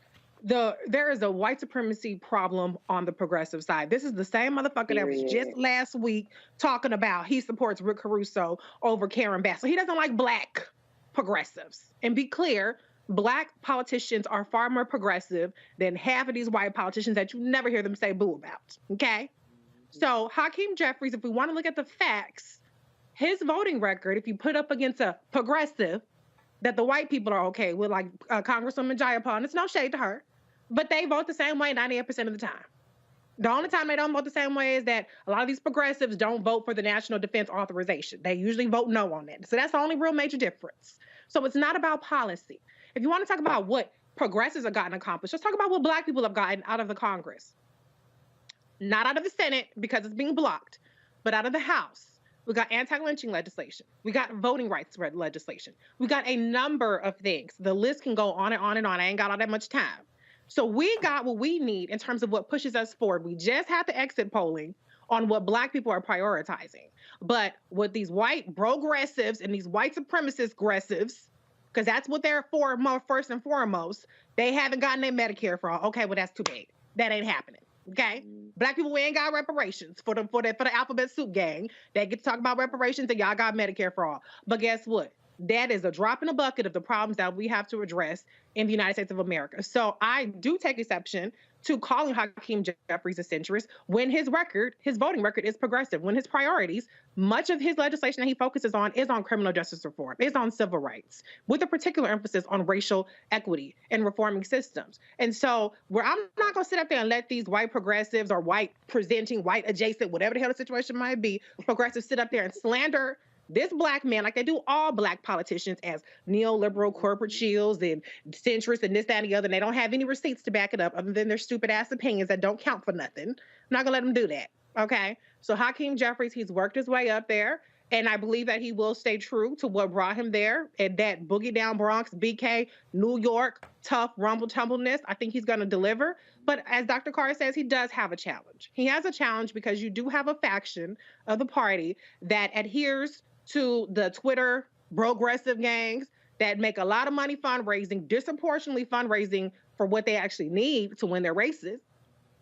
S8: there is a white supremacy problem on the progressive side. This is the same motherfucker that was just last week talking about he supports Rick Caruso over Karen Bass. So he doesn't like black progressives. And be clear, black politicians are far more progressive than half of these white politicians that you never hear them say boo about. Okay? So Hakeem Jeffries, if we want to look at the facts, his voting record, if you put up against a progressive that the white people are okay with, like Congresswoman Jayapal, and it's no shade to her, but they vote the same way 98% of the time. The only time they don't vote the same way is that a lot of these progressives don't vote for the National Defense Authorization. They usually vote no on that. So that's the only real major difference. So it's not about policy. If you want to talk about what progressives have gotten accomplished, let's talk about what black people have gotten out of the Congress. Not out of the Senate because it's being blocked, but out of the House. We got anti-lynching legislation. We got voting rights legislation. We got a number of things. The list can go on and on and on. I ain't got all that much time. So we got what we need in terms of what pushes us forward. We just had the exit polling on what black people are prioritizing. But with these white progressives and these white supremacist aggressives, because that's what they're for first and foremost, they haven't gotten their Medicare for all. Okay, well, that's too bad. That ain't happening. Okay? Black people, we ain't got reparations for the alphabet soup gang. They get to talk about reparations and y'all got Medicare for all. But guess what? That is a drop in a bucket of the problems that we have to address in the United States of America. So I do take exception to calling Hakeem Jeffries a centrist when his voting record is progressive, when his priorities, much of his legislation that he focuses on is on criminal justice reform, is on civil rights, with a particular emphasis on racial equity and reforming systems. And so where I'm not going to sit up there and let these white progressives or white presenting, white adjacent, whatever the hell the situation might be, progressives sit up there and slander this black man, like they do all black politicians, as neoliberal corporate shields and centrists and this, that, and the other. And they don't have any receipts to back it up other than their stupid ass opinions that don't count for nothing. I'm not gonna let them do that. Okay. So Hakeem Jeffries, he's worked his way up there. And I believe that he will stay true to what brought him there, and that boogie down Bronx, BK, New York, tough rumble tumbleness. I think he's going to deliver. But as Dr. Carr says, he does have a challenge. He has a challenge because you do have a faction of the party that adheres to the Twitter progressive gangs that make a lot of money fundraising, disproportionately fundraising for what they actually need to win their races.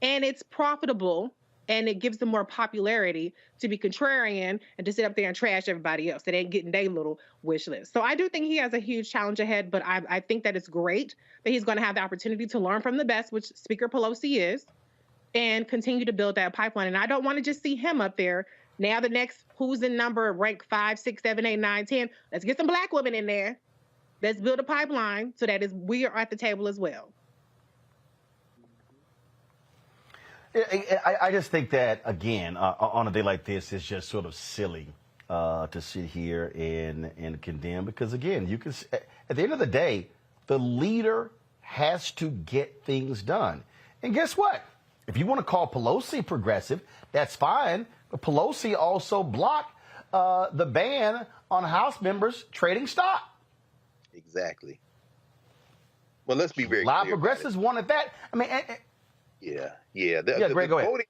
S8: And it's profitable and it gives them more popularity to be contrarian and to sit up there and trash everybody else that ain't getting their little wish list. So I do think he has a huge challenge ahead, but I think that it's great that he's going to have the opportunity to learn from the best, which Speaker Pelosi is, and continue to build that pipeline. And I don't want to just see him up there. Now the next who's in number, rank 5, 6, 7, 8, 9, 10. Let's get some Black women in there. Let's build a pipeline so that we are at the table as well.
S1: I just think that, again, on a day like this, it's just sort of silly to sit here and condemn because, again, you can, at the end of the day, the leader has to get things done. And guess what? If you want to call Pelosi progressive, that's fine. But Pelosi also blocked the ban on House members trading stock.
S9: Exactly. Well, let's be very
S1: clear. A lot of
S9: clear
S1: progressives wanted that. I mean,
S9: yeah.
S1: Greg, go ahead.
S9: Voting,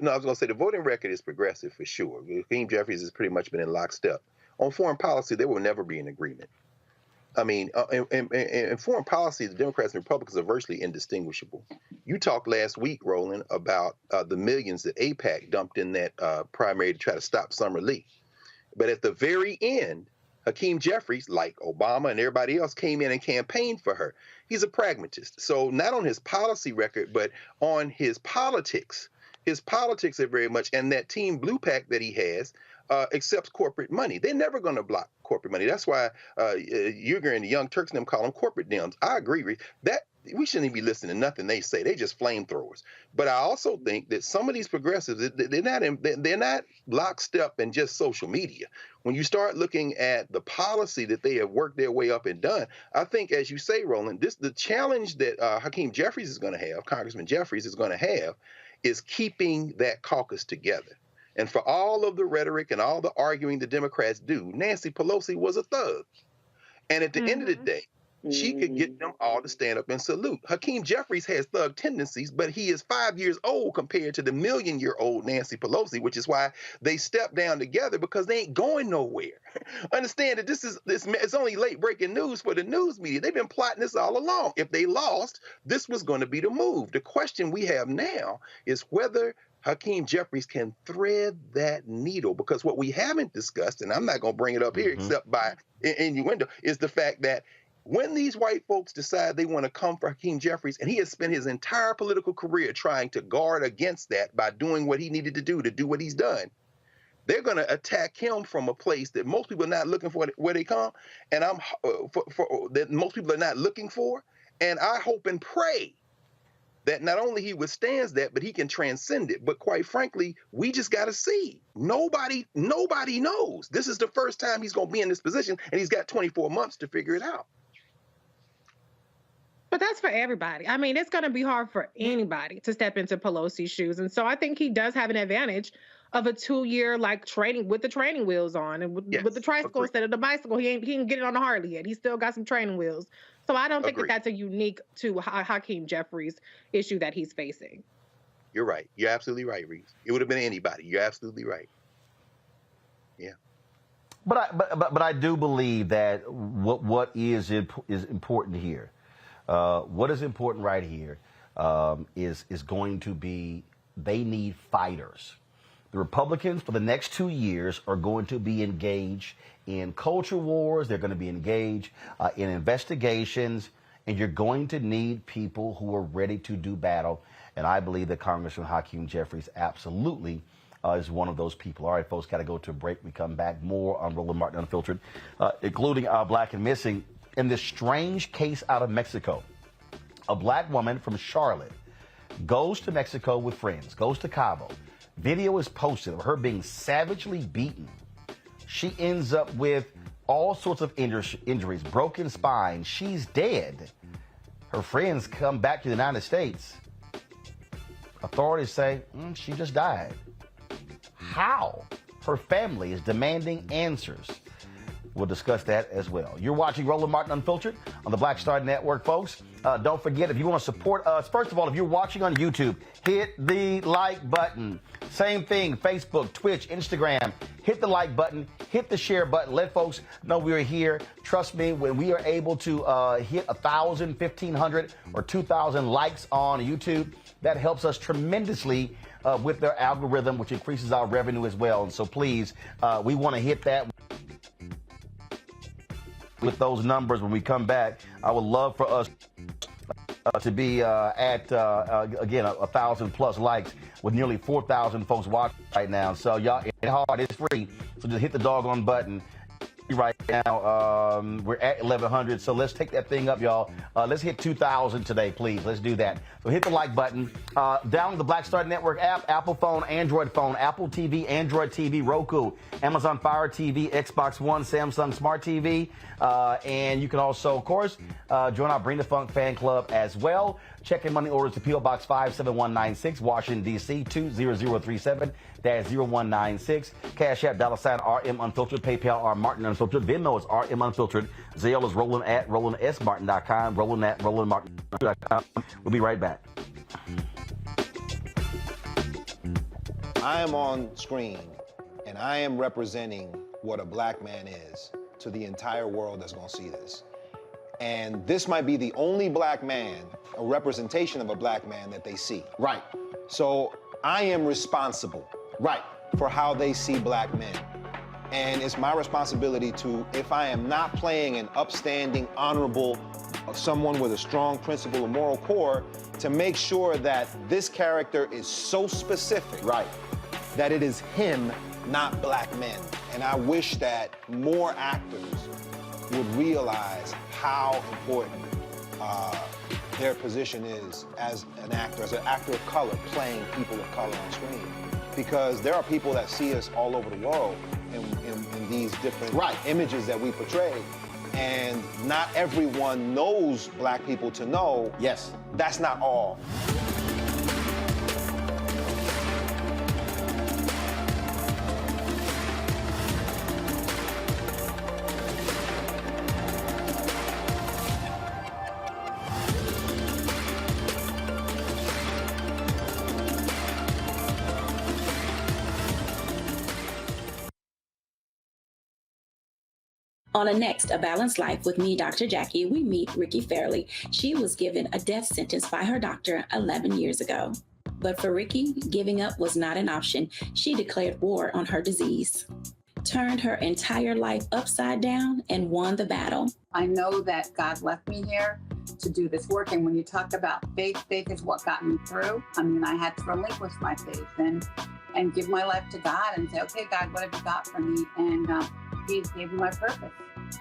S9: no, I was going to say the voting record is progressive for sure. Hakeem Jeffries has pretty much been in lockstep. On foreign policy, there will never be an agreement. I mean, in foreign policy, the Democrats and Republicans are virtually indistinguishable. You talked last week, Roland, about the millions that AIPAC dumped in that primary to try to stop Summer Lee. But at the very end, Hakeem Jeffries, like Obama and everybody else, came in and campaigned for her. He's a pragmatist. So not on his policy record, but on his politics. His politics are very much, and that Team Blue Pack that he has accepts corporate money. They're never going to block corporate money. That's why Uyghur and the Young Turks and them call them corporate Dems. I agree that we shouldn't even be listening to nothing they say. They just flamethrowers. But I also think that some of these progressives, they're not lockstep in just social media. When you start looking at the policy that they have worked their way up and done, I think, as you say, Roland, the challenge that Hakeem Jeffries is going to have, Congressman Jeffries is going to have, is keeping that caucus together. And for all of the rhetoric and all the arguing the Democrats do, Nancy Pelosi was a thug. And at the end of the day, she could get them all to stand up and salute. Hakeem Jeffries has thug tendencies, but he is 5 years old compared to the million-year-old Nancy Pelosi, which is why they stepped down together, because they ain't going nowhere. Understand that it's only late breaking news for the news media. They've been plotting this all along. If they lost, this was going to be the move. The question we have now is whether Hakeem Jeffries can thread that needle, because what we haven't discussed, and I'm not going to bring it up here except by innuendo, is the fact that when these white folks decide they want to come for Hakeem Jeffries, and he has spent his entire political career trying to guard against that by doing what he needed to do what he's done, they're going to attack him from a place that most people are not looking for where they come, and that most people are not looking for. And I hope and pray that not only he withstands that, but he can transcend it. But quite frankly, we just got to see. Nobody knows. This is the first time he's going to be in this position, and he's got 24 months to figure it out.
S8: But that's for everybody. I mean, it's going to be hard for anybody to step into Pelosi's shoes. And so I think he does have an advantage of a 2-year training with the training wheels on and with the tricycle instead of the bicycle. He ain't get it on the Harley yet. He still got some training wheels. So I don't think that's a unique to Hakeem Jeffries issue that he's facing.
S9: You're right. You're absolutely right, Reese. It would have been anybody. You're absolutely right. Yeah.
S1: But I do believe that what is important here. What is important right here is going to be they need fighters. The Republicans for the next 2 years are going to be engaged in culture wars. They're going to be engaged in investigations, and you're going to need people who are ready to do battle. And I believe that Congressman Hakeem Jeffries absolutely is one of those people. All right, folks, got to go to a break. We come back more on Roland Martin Unfiltered, including Black and Missing. In this strange case out of Mexico, a black woman from Charlotte goes to Mexico with friends, goes to Cabo. Video is posted of her being savagely beaten. She ends up with all sorts of injuries, broken spine. She's dead. Her friends come back to the United States. Authorities say she just died. How? Her family is demanding answers. We'll discuss that as well. You're watching Roland Martin Unfiltered on the Black Star Network, folks. Don't forget, if you want to support us, first of all, if you're watching on YouTube, hit the like button. Same thing, Facebook, Twitch, Instagram. Hit the like button, hit the share button. Let folks know we're here. Trust me, when we are able to hit 1,000, 1,500, or 2,000 likes on YouTube, that helps us tremendously with their algorithm, which increases our revenue as well. And so please, we want to hit that with those numbers when we come back. I would love for us to be at, again, 1,000 plus likes with nearly 4,000 folks watching right now. So y'all, it's hard, it's free. So just hit the doggone button. Right now, we're at 1,100, so let's take that thing up, y'all. Let's hit 2,000 today, please. Let's do that. So hit the like button. Download the Black Star Network app, Apple phone, Android phone, Apple TV, Android TV, Roku, Amazon Fire TV, Xbox One, Samsung Smart TV. And you can also, of course, join our Bring the Funk fan club as well. Check-in money orders to P.O. Box 57196, Washington, D.C. 20037-0196. Cash App, $RM Unfiltered. PayPal, R Martin Unfiltered. Venmo is RM Unfiltered. Zelle is Roland at RolandSMartin.com. Roland at RolandMartin.com. We'll be right back.
S4: I am on screen, and I am representing what a black man is to the entire world that's going to see this. And this might be the only black man, a representation of a black man that they see.
S1: Right.
S4: So I am responsible.
S1: Right.
S4: For how they see black men. And it's my responsibility to, if I am not playing an upstanding, honorable, someone with a strong principle or moral core, to make sure that this character is so specific.
S1: Right.
S4: That it is him, not black men. And I wish that more actors would realize how important their position is as an actor of color, playing people of color on screen. Because there are people that see us all over the world in these different images that we portray. And not everyone knows black people to know,
S1: yes,
S4: that's not all.
S7: On the next A Balanced Life with me, Dr. Jackie, we meet Ricky Fairley. She was given a death sentence by her doctor 11 years ago. But for Ricky, giving up was not an option. She declared war on her disease, turned her entire life upside down, and won the battle.
S10: I know that God left me here to do this work. And when you talk about faith, faith is what got me through. I mean, I had to relinquish my faith and give my life to God and say, okay, God, what have you got for me? And He gave me my purpose.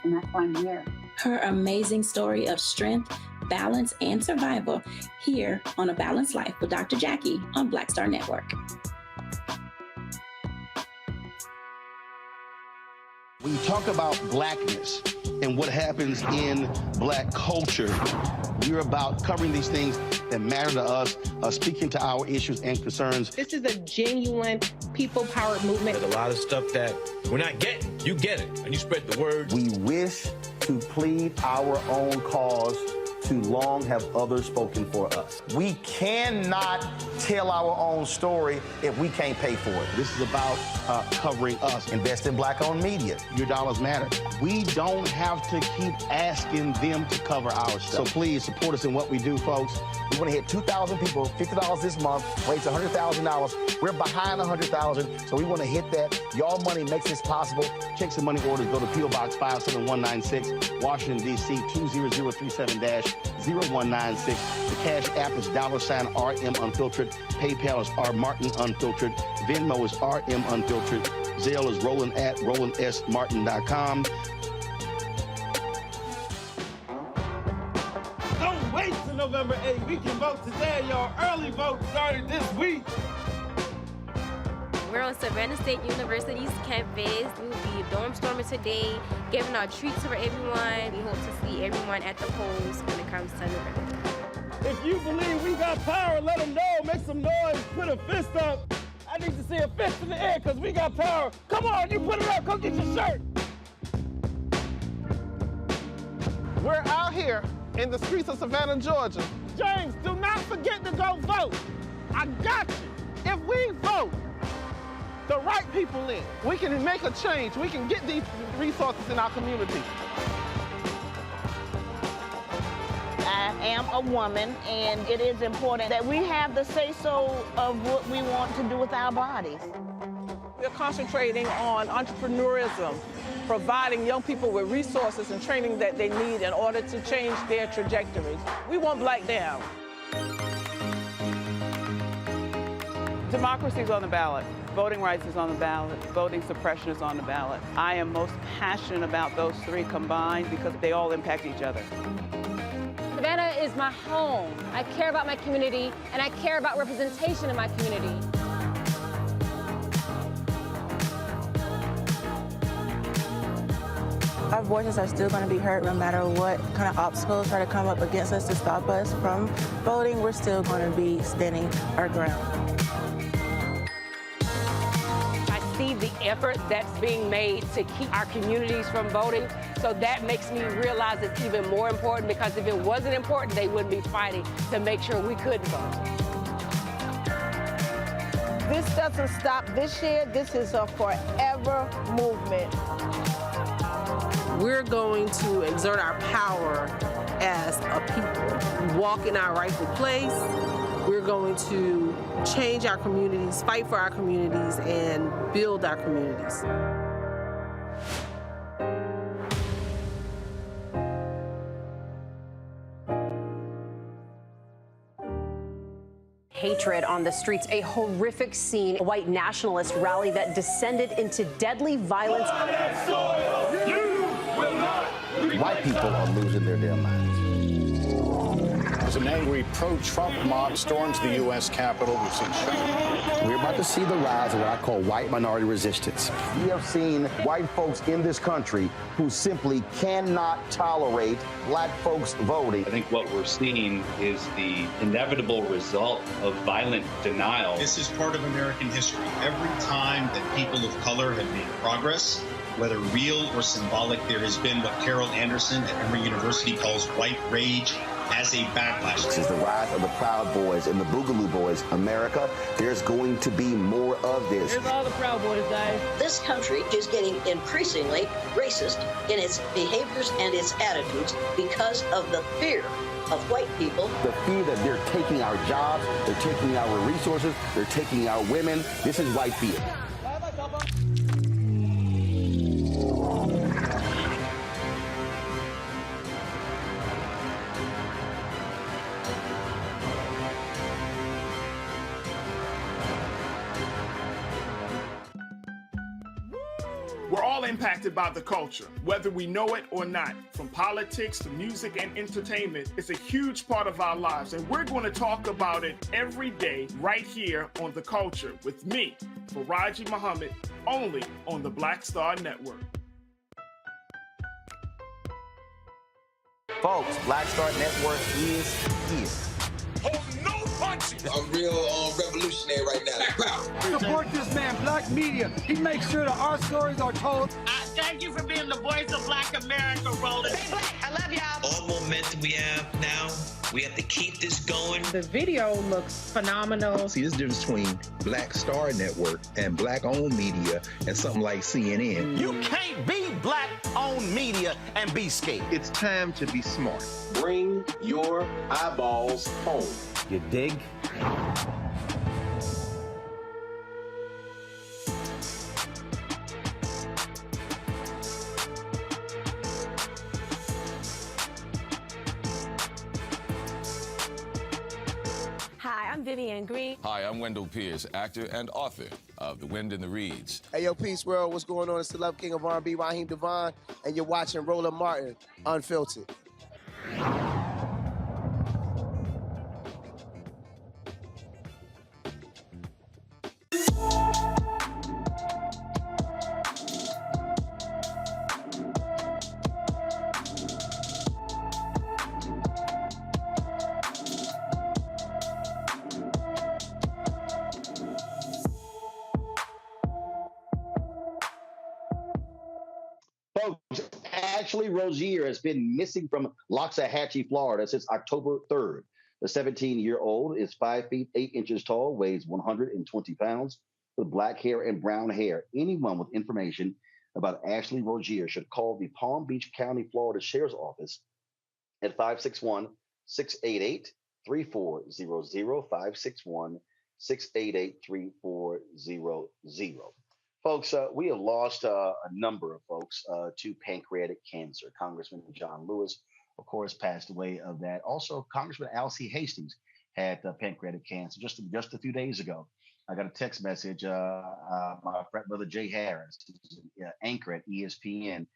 S10: And that's why I'm here.
S7: Her amazing story of strength, balance, and survival here on A Balanced Life with Dr. Jackie on Black Star Network.
S1: When you talk about blackness and what happens in black culture, we're about covering these things that matter to us, speaking to our issues and concerns.
S8: This is a genuine people-powered movement.
S22: There's a lot of stuff that we're not getting. You get it, and you spread the word.
S1: We wish to plead our own cause. Too long have others spoken for us. We cannot tell our own story if we can't pay for it. This is about covering us. Invest in black-owned media. Your dollars matter. We don't have to keep asking them to cover our stuff. So please support us in what we do, folks. We want to hit 2,000 people, $50 this month, raise $100,000. We're behind 100,000, so we want to hit that. Y'all money makes this possible. Check some money orders. Go to P.O. Box 57196, Washington, D.C. 20037-0196. The Cash App is $RM Unfiltered. PayPal is R Martin Unfiltered. Venmo is RM Unfiltered. Zelle is Roland at RolandSMartin.com.
S13: Don't wait till November 8th. We can vote today, y'all. Early vote started this week.
S14: We're on Savannah State University's campus. We will be dorm storming today, giving out treats for everyone. We hope to see everyone at the polls when it comes to November.
S13: If you believe we got power, let them know. Make some noise. Put a fist up. I need to see a fist in the air because we got power. Come on, you put it up. Come get your shirt. We're out here in the streets of Savannah, Georgia. James, do not forget to go vote. I got you. If we vote the right people in, we can make a change. We can get these resources in our community.
S15: I am a woman, and it is important that we have the say-so of what we want to do with our bodies.
S20: We're concentrating on entrepreneurism, providing young people with resources and training that they need in order to change their trajectories. We want Black down. Democracy is on the ballot. Voting rights is on the ballot. Voting suppression is on the ballot. I am most passionate about those three combined because they all impact each other.
S14: Savannah is my home. I care about my community, and I care about representation in my community.
S18: Our voices are still going to be heard no matter what kind of obstacles try to come up against us to stop us from voting. We're still going to be standing our ground.
S19: I see the effort that's being made to keep our communities from voting. So that makes me realize it's even more important, because if it wasn't important, they wouldn't be fighting to make sure we couldn't vote.
S15: This doesn't stop this year. This is a forever movement.
S20: We're going to exert our power as a people, walk in our rightful place. We're going to change our communities, fight for our communities, and build our communities.
S6: Hatred on the streets, a horrific scene, a white nationalist rally that descended into deadly violence.
S1: White people are losing their damn minds.
S11: As an angry pro-Trump mob storms the U.S. Capitol, we've seen shooting.
S1: We're about to see the rise of what I call white minority resistance. We have seen white folks in this country who simply cannot tolerate black folks voting.
S16: I think what we're seeing is the inevitable result of violent denial.
S17: This is part of American history. Every time that people of color have made progress, whether real or symbolic, there has been what Carol Anderson at Emory University calls white rage as a backlash.
S1: This is the rise of the Proud Boys and the Boogaloo Boys. America, there's going to be more of this.
S25: Here's all the Proud Boys, guys.
S26: This country is getting increasingly racist in its behaviors and its attitudes because of the fear of white people.
S1: The fear that they're taking our jobs, they're taking our resources, they're taking our women. This is white fear.
S27: We're all impacted by the culture, whether we know it or not. From politics to music and entertainment, it's a huge part of our lives, and we're going to talk about it every day right here on The Culture with me, Faraji Muhammad, only on the Black Star Network.
S1: Folks, Black Star Network is here.
S28: I'm real revolutionary right now.
S29: Support this man, Black Media. He makes sure that our stories are told.
S30: Thank you for being the voice of Black America, Roland. Stay black. I love y'all.
S31: All momentum we have now, we have to keep this going.
S8: The video looks phenomenal.
S9: See, there's a difference between Black Star Network and Black-owned media and something like CNN.
S1: You can't be Black-owned media and be scared.
S9: It's time to be smart. Bring your eyeballs home.
S1: You dig?
S32: Hi, I'm Vivian Green.
S33: Hi, I'm Wendell Pierce, actor and author of The Wind in the Reeds.
S34: Hey, yo, Peace World, what's going on? It's the Love King of R&B, Raheem Devon, and you're watching Roland Martin, Unfiltered.
S1: Folks, Ashley Rozier has been missing from Loxahatchee, Florida since October 3rd. The 17-year-old is 5 feet 8 inches tall, weighs 120 pounds, with black hair and brown hair. Anyone with information about Ashley Rozier should call the Palm Beach County, Florida Sheriff's Office at 561-688-3400, 561-688-3400. Folks, we have lost a number of folks to pancreatic cancer. Congressman John Lewis, of course, passed away of that. Also, Congressman Alcee Hastings had pancreatic cancer just a few days ago. I got a text message. My friend, brother Jay Harris, who's an anchor at ESPN,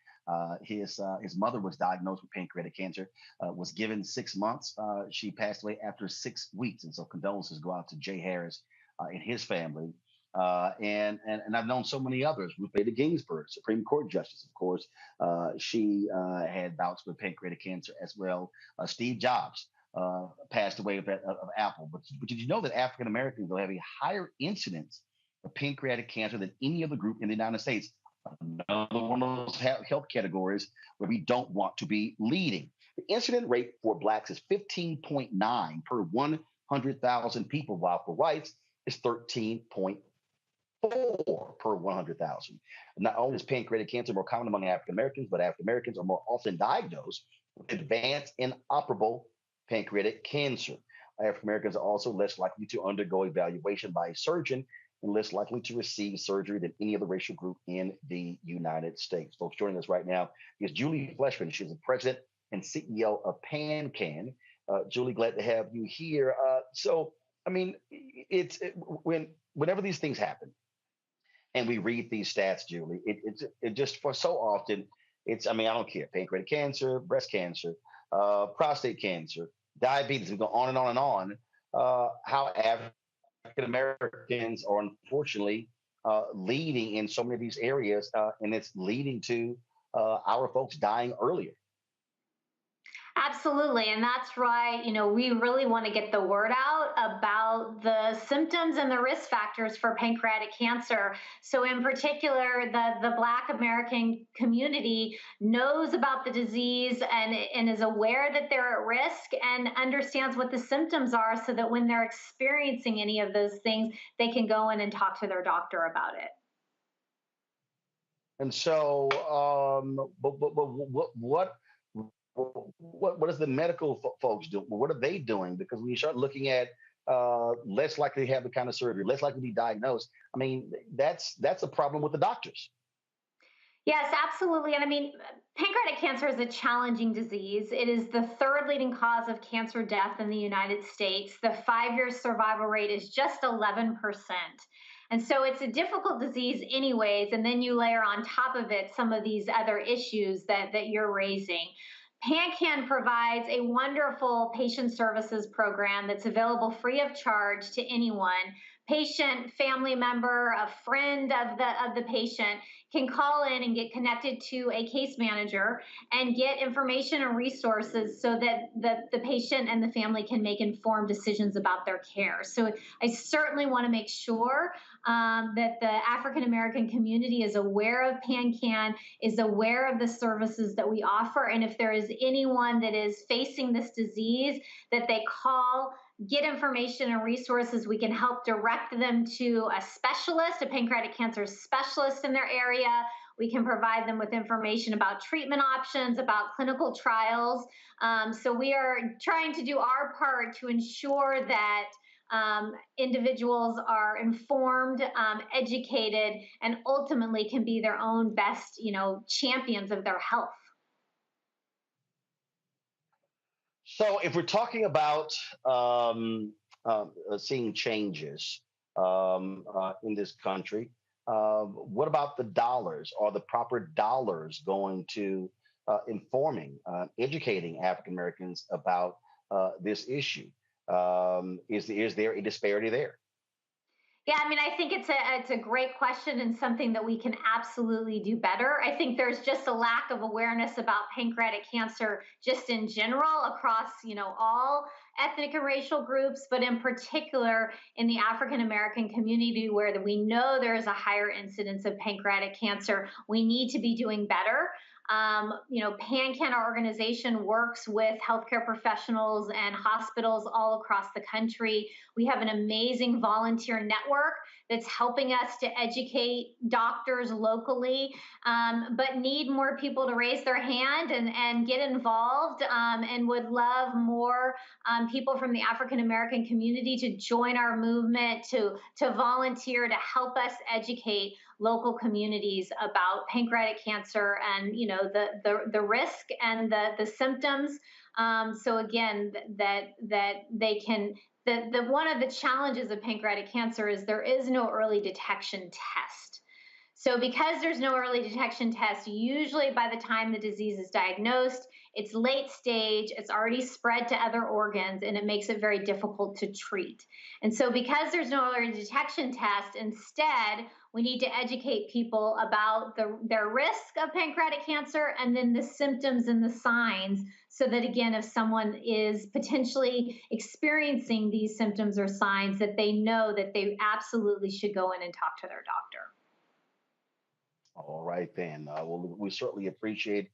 S1: his mother was diagnosed with pancreatic cancer, was given 6 months. She passed away after 6 weeks. And so condolences go out to Jay Harris and his family. And I've known so many others. Ruth Bader Ginsburg, Supreme Court Justice, of course. She had bouts with pancreatic cancer as well. Steve Jobs passed away of Apple. But did you know that African Americans will have a higher incidence of pancreatic cancer than any other group in the United States? Another one of those health categories where we don't want to be leading. The incident rate for Blacks is 15.9 per 100,000 people, while for whites is 13.4 per 100,000. Not only is pancreatic cancer more common among African Americans, but African Americans are more often diagnosed with advanced inoperable pancreatic cancer. African Americans are also less likely to undergo evaluation by a surgeon and less likely to receive surgery than any other racial group in the United States. Folks, joining us right now is Julie Fleshman. She's the president and CEO of PanCan. Julie, glad to have you here. So, I mean, whenever these things happen, and we read these stats, Julie, it just for so often, I don't care. Pancreatic cancer, breast cancer, prostate cancer, diabetes, we go on and on and on. How African Americans are unfortunately leading in so many of these areas, and it's leading to our folks dying earlier.
S2: Absolutely. And that's why, we really want to get the word out about the symptoms and the risk factors for pancreatic cancer. So in particular, the Black American community knows about the disease and is aware that they're at risk and understands what the symptoms are so that when they're experiencing any of those things, they can go in and talk to their doctor about it.
S1: And so, what is the medical folks do? What are they doing? Because when you start looking at less likely to have the kind of surgery, less likely to be diagnosed, I mean, that's a problem with the doctors.
S2: Yes, absolutely. And pancreatic cancer is a challenging disease. It is the third leading cause of cancer death in the United States. The 5-year survival rate is just 11%. And so it's a difficult disease anyways. And then you layer on top of it some of these other issues that you're raising. PanCan provides a wonderful patient services program that's available free of charge to anyone. Patient, family member, a friend of the patient can call in and get connected to a case manager and get information and resources so that the patient and the family can make informed decisions about their care. So I certainly want to make sure that the African American community is aware of PanCan, is aware of the services that we offer, and if there is anyone that is facing this disease, that they call, get information and resources. We can help direct them to a specialist, a pancreatic cancer specialist in their area. We can provide them with information about treatment options, about clinical trials. So we are trying to do our part to ensure that individuals are informed, educated, and ultimately can be their own best, champions of their health.
S1: So if we're talking about seeing changes in this country, what about the dollars? Are the proper dollars going to informing, educating African Americans about this issue? Is there a disparity there?
S2: Yeah, I think it's a great question and something that we can absolutely do better. I think there's just a lack of awareness about pancreatic cancer just in general across, all ethnic and racial groups, but in particular in the African American community where we know there is a higher incidence of pancreatic cancer. We need to be doing better. PanCan, our organization, works with healthcare professionals and hospitals all across the country. We have an amazing volunteer network that's helping us to educate doctors locally, but need more people to raise their hand and get involved, and would love more people from the African American community to join our movement, to volunteer to help us educate local communities about pancreatic cancer and the risk and the symptoms. So again, that they can. One of the challenges of pancreatic cancer is there is no early detection test. So because there's no early detection test, usually by the time the disease is diagnosed, it's late stage, it's already spread to other organs, and it makes it very difficult to treat. And so because there's no early detection test, instead, we need to educate people about their risk of pancreatic cancer and then the symptoms and the signs, so that, again, if someone is potentially experiencing these symptoms or signs, that they know that they absolutely should go in and talk to their doctor.
S1: All right, then. Well, we certainly appreciate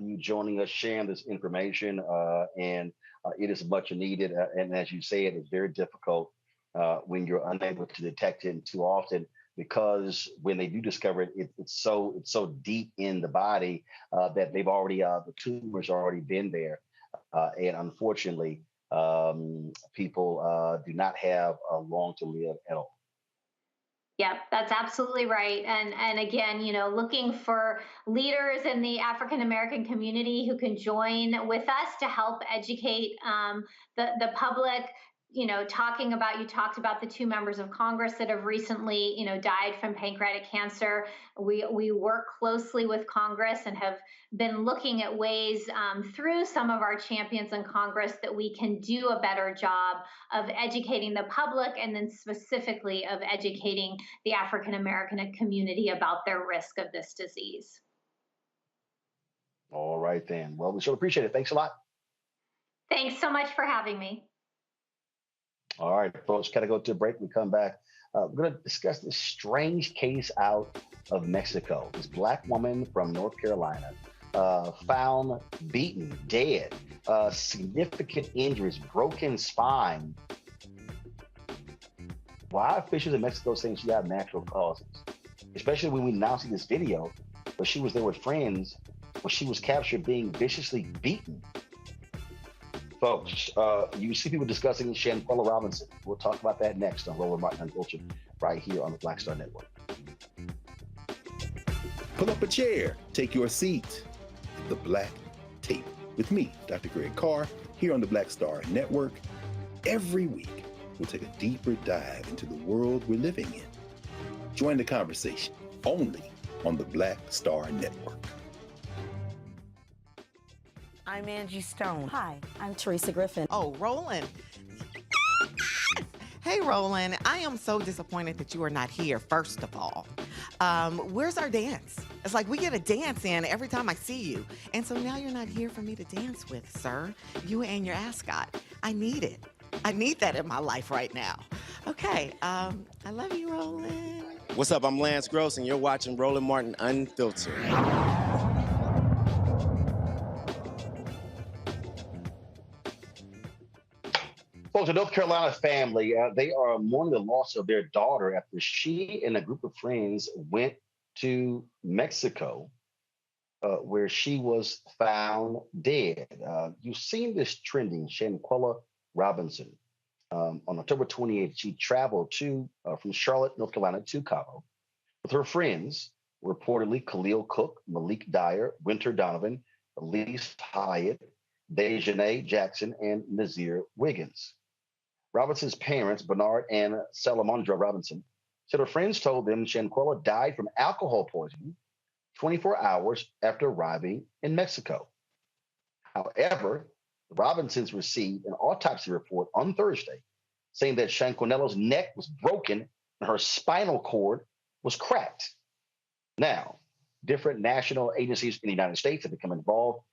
S1: you joining us, sharing this information, and it is much needed. And as you say, it is very difficult when you're unable to detect it too often, because when they do discover it, it's so deep in the body that they've already the tumor's already been there, and unfortunately, people do not have long to live at all.
S2: Yep, that's absolutely right. And again, looking for leaders in the African American community who can join with us to help educate the public. You talked about the 2 members of Congress that have recently, died from pancreatic cancer. We work closely with Congress and have been looking at ways through some of our champions in Congress that we can do a better job of educating the public, and then specifically of educating the African American community about their risk of this disease.
S1: All right, then. Well, we sure appreciate it. Thanks a lot.
S2: Thanks so much for having me.
S1: All right, folks, gotta go to a break. We come back. We're going to discuss this strange case out of Mexico. This Black woman from North Carolina found beaten, dead, significant injuries, broken spine. Why officials in Mexico saying she had natural causes? Especially when we now see this video where she was there with friends, where she was captured being viciously beaten. Folks, you see people discussing Shanquella Robinson. We'll talk about that next on Roland Martin Unfiltered, right here on the Black Star Network.
S9: Pull up a chair, take your seat. The Black Tape with me, Dr. Greg Carr, here on the Black Star Network. Every week, we'll take a deeper dive into the world we're living in. Join the conversation only on the Black Star Network.
S3: I'm Angie Stone.
S4: Hi, I'm Teresa Griffin.
S3: Oh, Roland. Hey, Roland, I am so disappointed that you are not here, first of all. Where's our dance? It's like we get a dance in every time I see you. And so now you're not here for me to dance with, sir. You and your ascot. I need it. I need that in my life right now. Okay, I love you, Roland.
S5: What's up? I'm Lance Gross, and you're watching Roland Martin Unfiltered.
S1: Folks, a North Carolina family, they are mourning the loss of their daughter after she and a group of friends went to Mexico, where she was found dead. You've seen this trending, Shanquella Robinson. On October 28th, she traveled from Charlotte, North Carolina to Cabo with her friends, reportedly Khalil Cook, Malik Dyer, Winter Donovan, Elise Hyatt, Dejanay Jackson, and Nazir Wiggins. Robinson's parents, Bernard and Salamandra Robinson, said her friends told them Shanquella died from alcohol poisoning 24 hours after arriving in Mexico. However, the Robinsons received an autopsy report on Thursday saying that Shanquella's neck was broken and her spinal cord was cracked. Now, different national agencies in the United States have become involved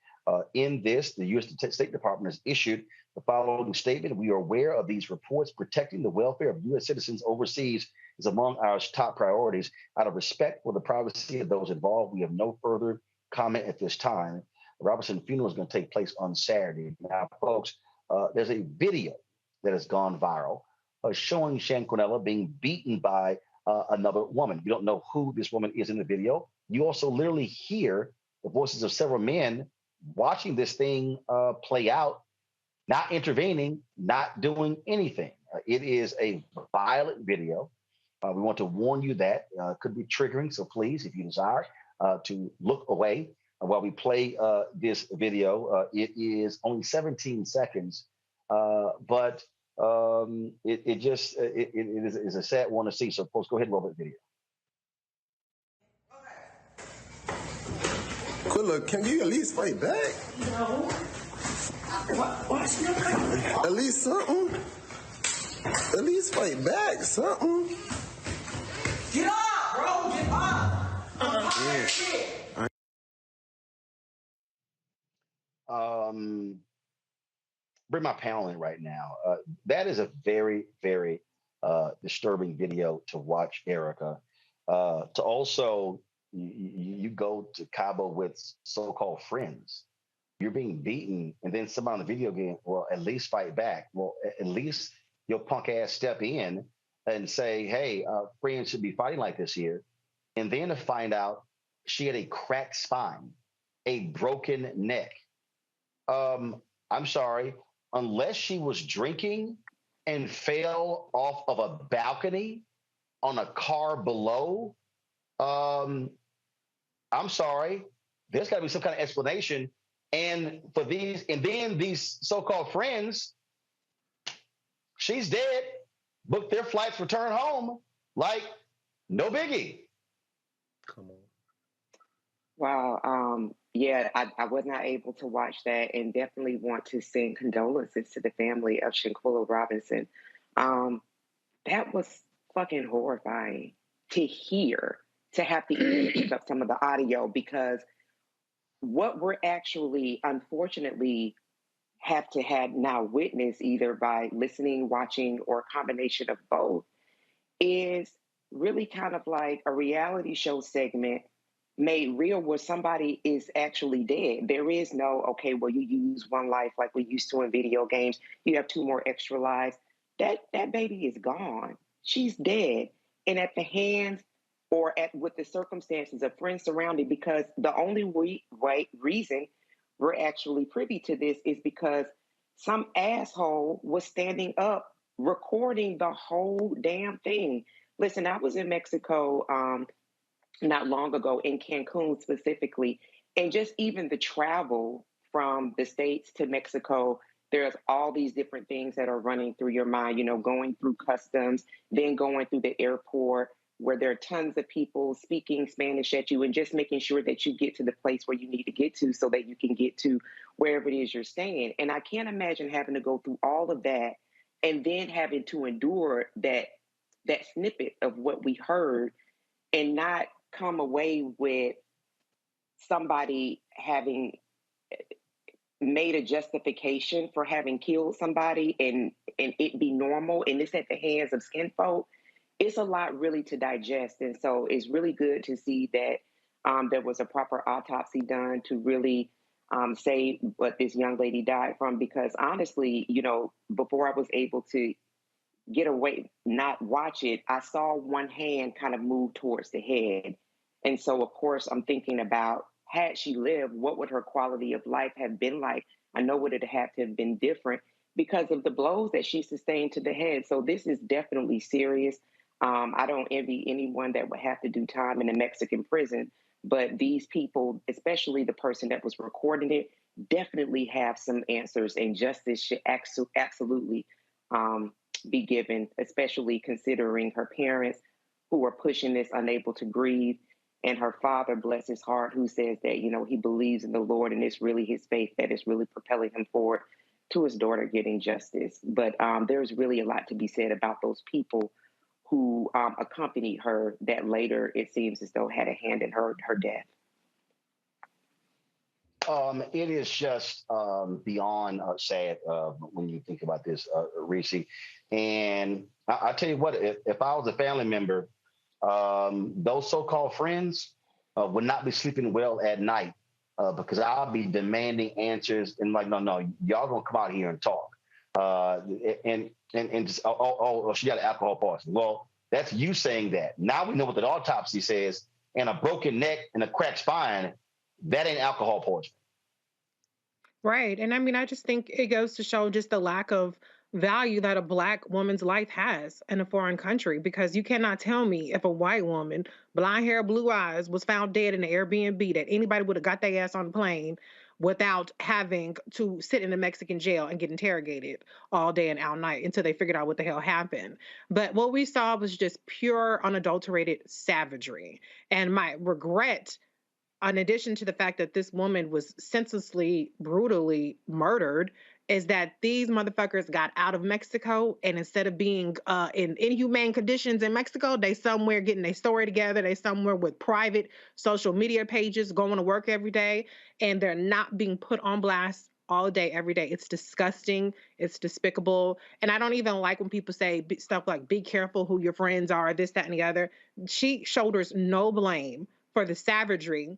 S1: in this. The U.S. State Department has issued the following statement: "We are aware of these reports. Protecting the welfare of U.S. citizens overseas is among our top priorities. Out of respect for the privacy of those involved, we have no further comment at this time. Robertson funeral is going to take place on Saturday. Now, folks, there's a video that has gone viral showing Shanquinella being beaten by another woman. You don't know who this woman is in the video. You also literally hear the voices of several men watching this thing play out, not intervening, not doing anything. It is a violent video. We want to warn you that it could be triggering. So please, if you desire to look away while we play this video. It is only 17 seconds, but it is a sad one to see. So folks, go ahead and roll that video.
S4: Quilla, can you at least fight back?
S30: No. What's your problem?
S4: At least something. At least fight back, something.
S30: Get up, bro. Get up. I'm tired of shit.
S1: Bring my panel in right now. That is a very, very disturbing video to watch, Erica. To also, you go to Cabo with so-called friends. You're being beaten, and then somebody on the video game, well, at least fight back. Well, at least your punk ass step in and say, hey, friends should be fighting like this here. And then to find out she had a cracked spine, a broken neck. I'm sorry, unless she was drinking and fell off of a balcony on a car below, I'm sorry, there's got to be some kind of explanation. And for these, and then these so-called friends, she's dead, booked their flights, return home, like no biggie.
S4: Come on.
S7: Wow. Yeah, I was not able to watch that, and definitely want to send condolences to the family of Shanquilla Robinson. That was fucking horrifying to hear, to have to even pick up some of the audio, because what we're actually, unfortunately, have to have now witnessed, either by listening, watching, or a combination of both, is really kind of like a reality show segment made real, where somebody is actually dead. There is no, okay, well, you use one life like we used to in video games. You have 2 more extra lives. That baby is gone. She's dead. And at the hands, or with the circumstances of friends surrounding, because the only reason we're actually privy to this is because some asshole was standing up recording the whole damn thing. Listen, I was in Mexico not long ago, in Cancun specifically, and just even the travel from the States to Mexico, there's all these different things that are running through your mind, you know, going through customs, then going through the airport, where there are tons of people speaking Spanish at you, and just making sure that you get to the place where you need to get to so that you can get to wherever it is you're staying. And I can't imagine having to go through all of that and then having to endure that snippet of what we heard, and not come away with somebody having made a justification for having killed somebody and it be normal, and it's at the hands of skin folk. It's a lot really to digest. And so it's really good to see that there was a proper autopsy done to really say what this young lady died from, because honestly, you know, before I was able to get away, not watch it, I saw one hand kind of move towards the head. And so, of course, I'm thinking about, had she lived, what would her quality of life have been like? I know would it have to have been different because of the blows that she sustained to the head. So this is definitely serious. I don't envy anyone that would have to do time in a Mexican prison, but these people, especially the person that was recording it, definitely have some answers, and justice should absolutely be given, especially considering her parents who are pushing this, unable to breathe, and her father, bless his heart, who says that, you know, he believes in the Lord, and it's really his faith that is really propelling him forward to his daughter getting justice. But there's really a lot to be said about those people who accompanied her, that later it seems as though had a hand in her death.
S1: It is just beyond sad when you think about this, Reese. And I tell you what, if I was a family member, those so-called friends would not be sleeping well at night because I'll be demanding answers and like, no, y'all gonna come out here and talk. And just, she got an alcohol poisoning. Well, that's you saying that. Now we know what the autopsy says, and a broken neck and a cracked spine, that ain't alcohol poisoning.
S8: Right. And I mean, I just think it goes to show just the lack of value that a Black woman's life has in a foreign country, because you cannot tell me if a white woman, blonde hair, blue eyes, was found dead in an Airbnb that anybody would have got their ass on the plane without having to sit in a Mexican jail and get interrogated all day and all night until they figured out what the hell happened. But what we saw was just pure, unadulterated savagery. And my regret, in addition to the fact that this woman was senselessly, brutally murdered, is that these motherfuckers got out of Mexico, and instead of being in inhumane conditions in Mexico, they somewhere getting their story together. They somewhere with private social media pages, going to work every day, and they're not being put on blast all day, every day. It's disgusting. It's despicable. And I don't even like when people say stuff like, be careful who your friends are, this, that, and the other. She shoulders no blame for the savagery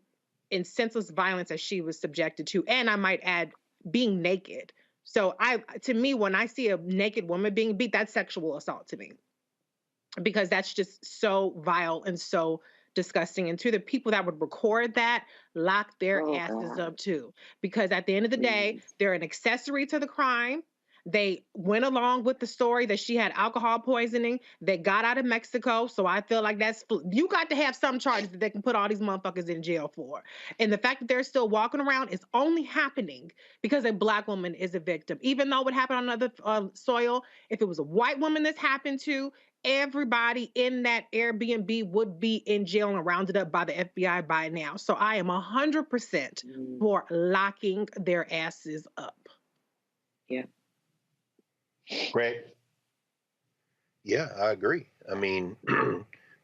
S8: and senseless violence that she was subjected to. And I might add, being naked. So to me, when I see a naked woman being beat, that's sexual assault to me, because that's just so vile and so disgusting. And to the people that would record that, lock their asses up too, because at the end of the day, they're an accessory to the crime. They went along with the story that she had alcohol poisoning. They got out of Mexico. So I feel like you got to have some charges that they can put all these motherfuckers in jail for. And the fact that they're still walking around is only happening because a Black woman is a victim. Even though it happened on another soil, if it was a white woman this happened to, everybody in that Airbnb would be in jail and rounded up by the FBI by now. So I am 100% for locking their asses up.
S7: Yeah.
S1: Greg?
S9: Yeah, I agree. I mean,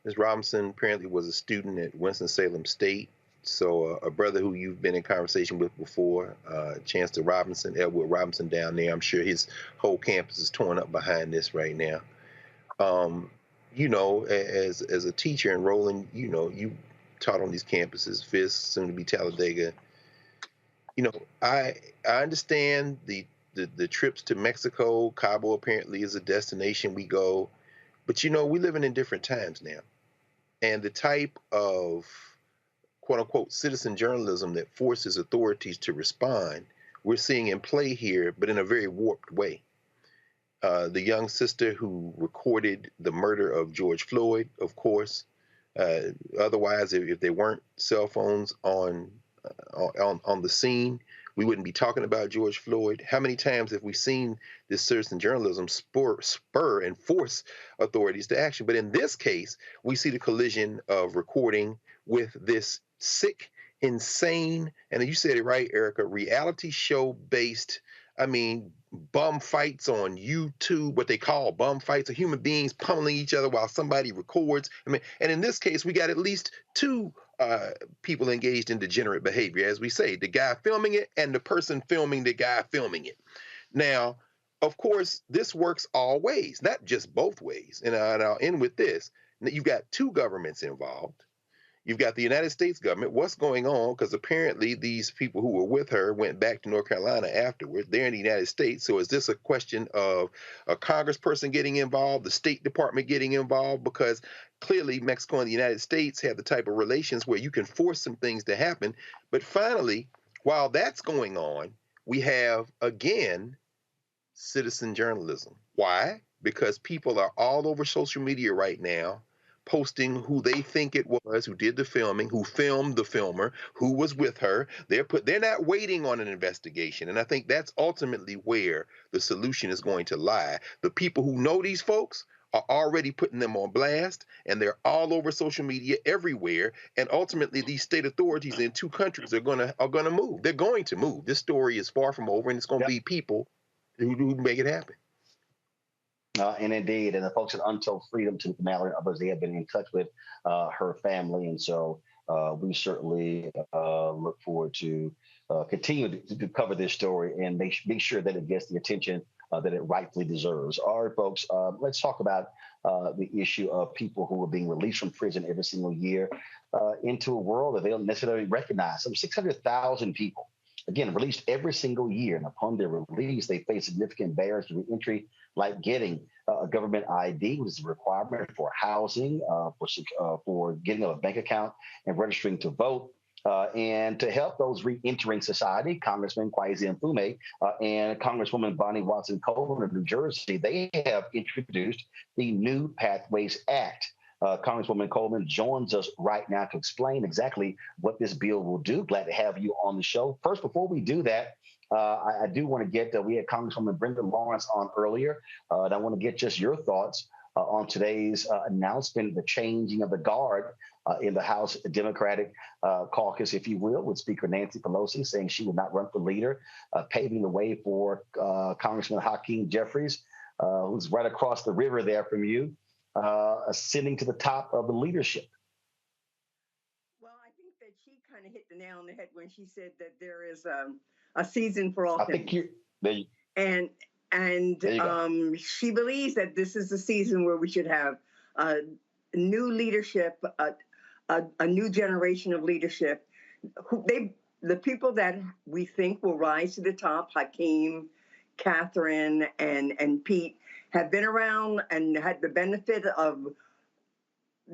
S9: Ms. Robinson apparently was a student at Winston-Salem State. So a brother who you've been in conversation with before, Chancellor Robinson, Edward Robinson down there, I'm sure his whole campus is torn up behind this right now. You know, as a teacher in Roland, you know, you taught on these campuses, Fisk, soon to be Talladega. You know, I understand the trips to Mexico. Cabo apparently is a destination we go, but you know, we're living in different times now, and the type of quote unquote citizen journalism that forces authorities to respond, we're seeing in play here, but in a very warped way. The young sister who recorded the murder of George Floyd, of course. Otherwise, if there weren't cell phones on the scene, we wouldn't be talking about George Floyd. How many times have we seen this citizen journalism spur and force authorities to action? But in this case, we see the collision of recording with this sick, insane, and you said it right, Erica, reality show based, I mean, bum fights on YouTube, what they call bum fights, of human beings pummeling each other while somebody records. I mean, and in this case, we got at least two people engaged in degenerate behavior, as we say, the guy filming it and the person filming the guy filming it. Now, of course, this works all ways, not just both ways. And I'll end with this. You've got two governments involved. You've got the United States government. What's going on? Because apparently these people who were with her went back to North Carolina afterward. They're in the United States. So is this a question of a congressperson getting involved, the State Department getting involved? Because clearly Mexico and the United States have the type of relations where you can force some things to happen. But finally, while that's going on, we have, again, citizen journalism. Why? Because people are all over social media right now, posting who they think it was, who did the filming, who filmed the filmer, who was with her. They're not waiting on an investigation. And I think that's ultimately where the solution is going to lie. The people who know these folks are already putting them on blast, and they're all over social media everywhere. And ultimately, these state authorities in two countries are gonna move. They're going to move. This story is far from over, and it's going to be people who make it happen.
S1: And indeed, and the folks at Untold Freedom, Timothy Mallory and others, they have been in touch with her family. And so we certainly look forward to continue to cover this story and make sure that it gets the attention that it rightfully deserves. All right, folks, let's talk about the issue of people who are being released from prison every single year into a world that they don't necessarily recognize. Some 600,000 people, again, released every single year. And upon their release, they face significant barriers to entry, like getting a government ID, which is a requirement for housing, for getting a bank account and registering to vote. And to help those re-entering society, Congressman Kwesi Mfume and Congresswoman Bonnie Watson Coleman of New Jersey, they have introduced the New Pathways Act. Congresswoman Coleman joins us right now to explain exactly what this bill will do. Glad to have you on the show. First, before we do that, I do want to get, we had Congresswoman Brenda Lawrence on earlier, and I want to get just your thoughts on today's announcement, the changing of the guard in the House Democratic caucus, if you will, with Speaker Nancy Pelosi saying she would not run for leader, paving the way for Congressman Hakeem Jeffries, who's right across the river there from you, ascending to the top of the leadership.
S6: Well, I think that she kind of hit the nail on the head when she said that there is a season for all things. She believes that this is the season where we should have new leadership, a new generation of leadership. The people that we think will rise to the top, Hakeem, Catherine, and Pete, have been around and had the benefit of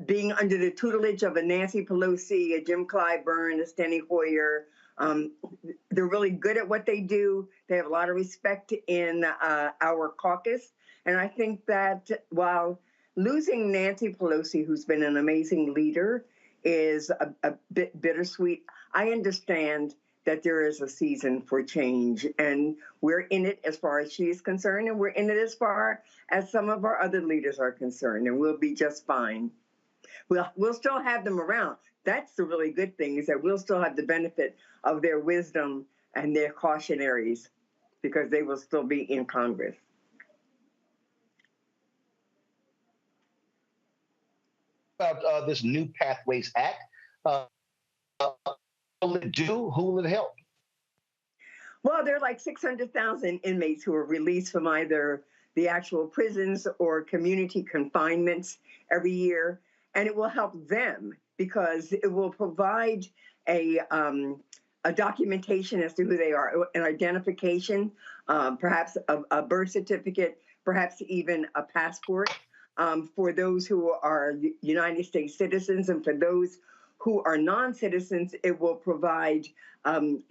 S6: being under the tutelage of a Nancy Pelosi, a Jim Clyburn, a Steny Hoyer. They're really good at what they do. They have a lot of respect in our caucus. And I think that while losing Nancy Pelosi, who's been an amazing leader, is a bit bittersweet, I understand that there is a season for change. And we're in it as far as she is concerned, and we're in it as far as some of our other leaders are concerned, and we'll be just fine. We'll still have them around. That's the really good thing, is that we'll still have the benefit of their wisdom and their cautionaries, because they will still be in Congress.
S1: About this New Pathways Act, will it do? Who will it help?
S6: Well, there are like 600,000 inmates who are released from either the actual prisons or community confinements every year. And it will help them because it will provide a documentation as to who they are, an identification, perhaps a birth certificate, perhaps even a passport for those who are United States citizens. And for those who are non-citizens, it will provide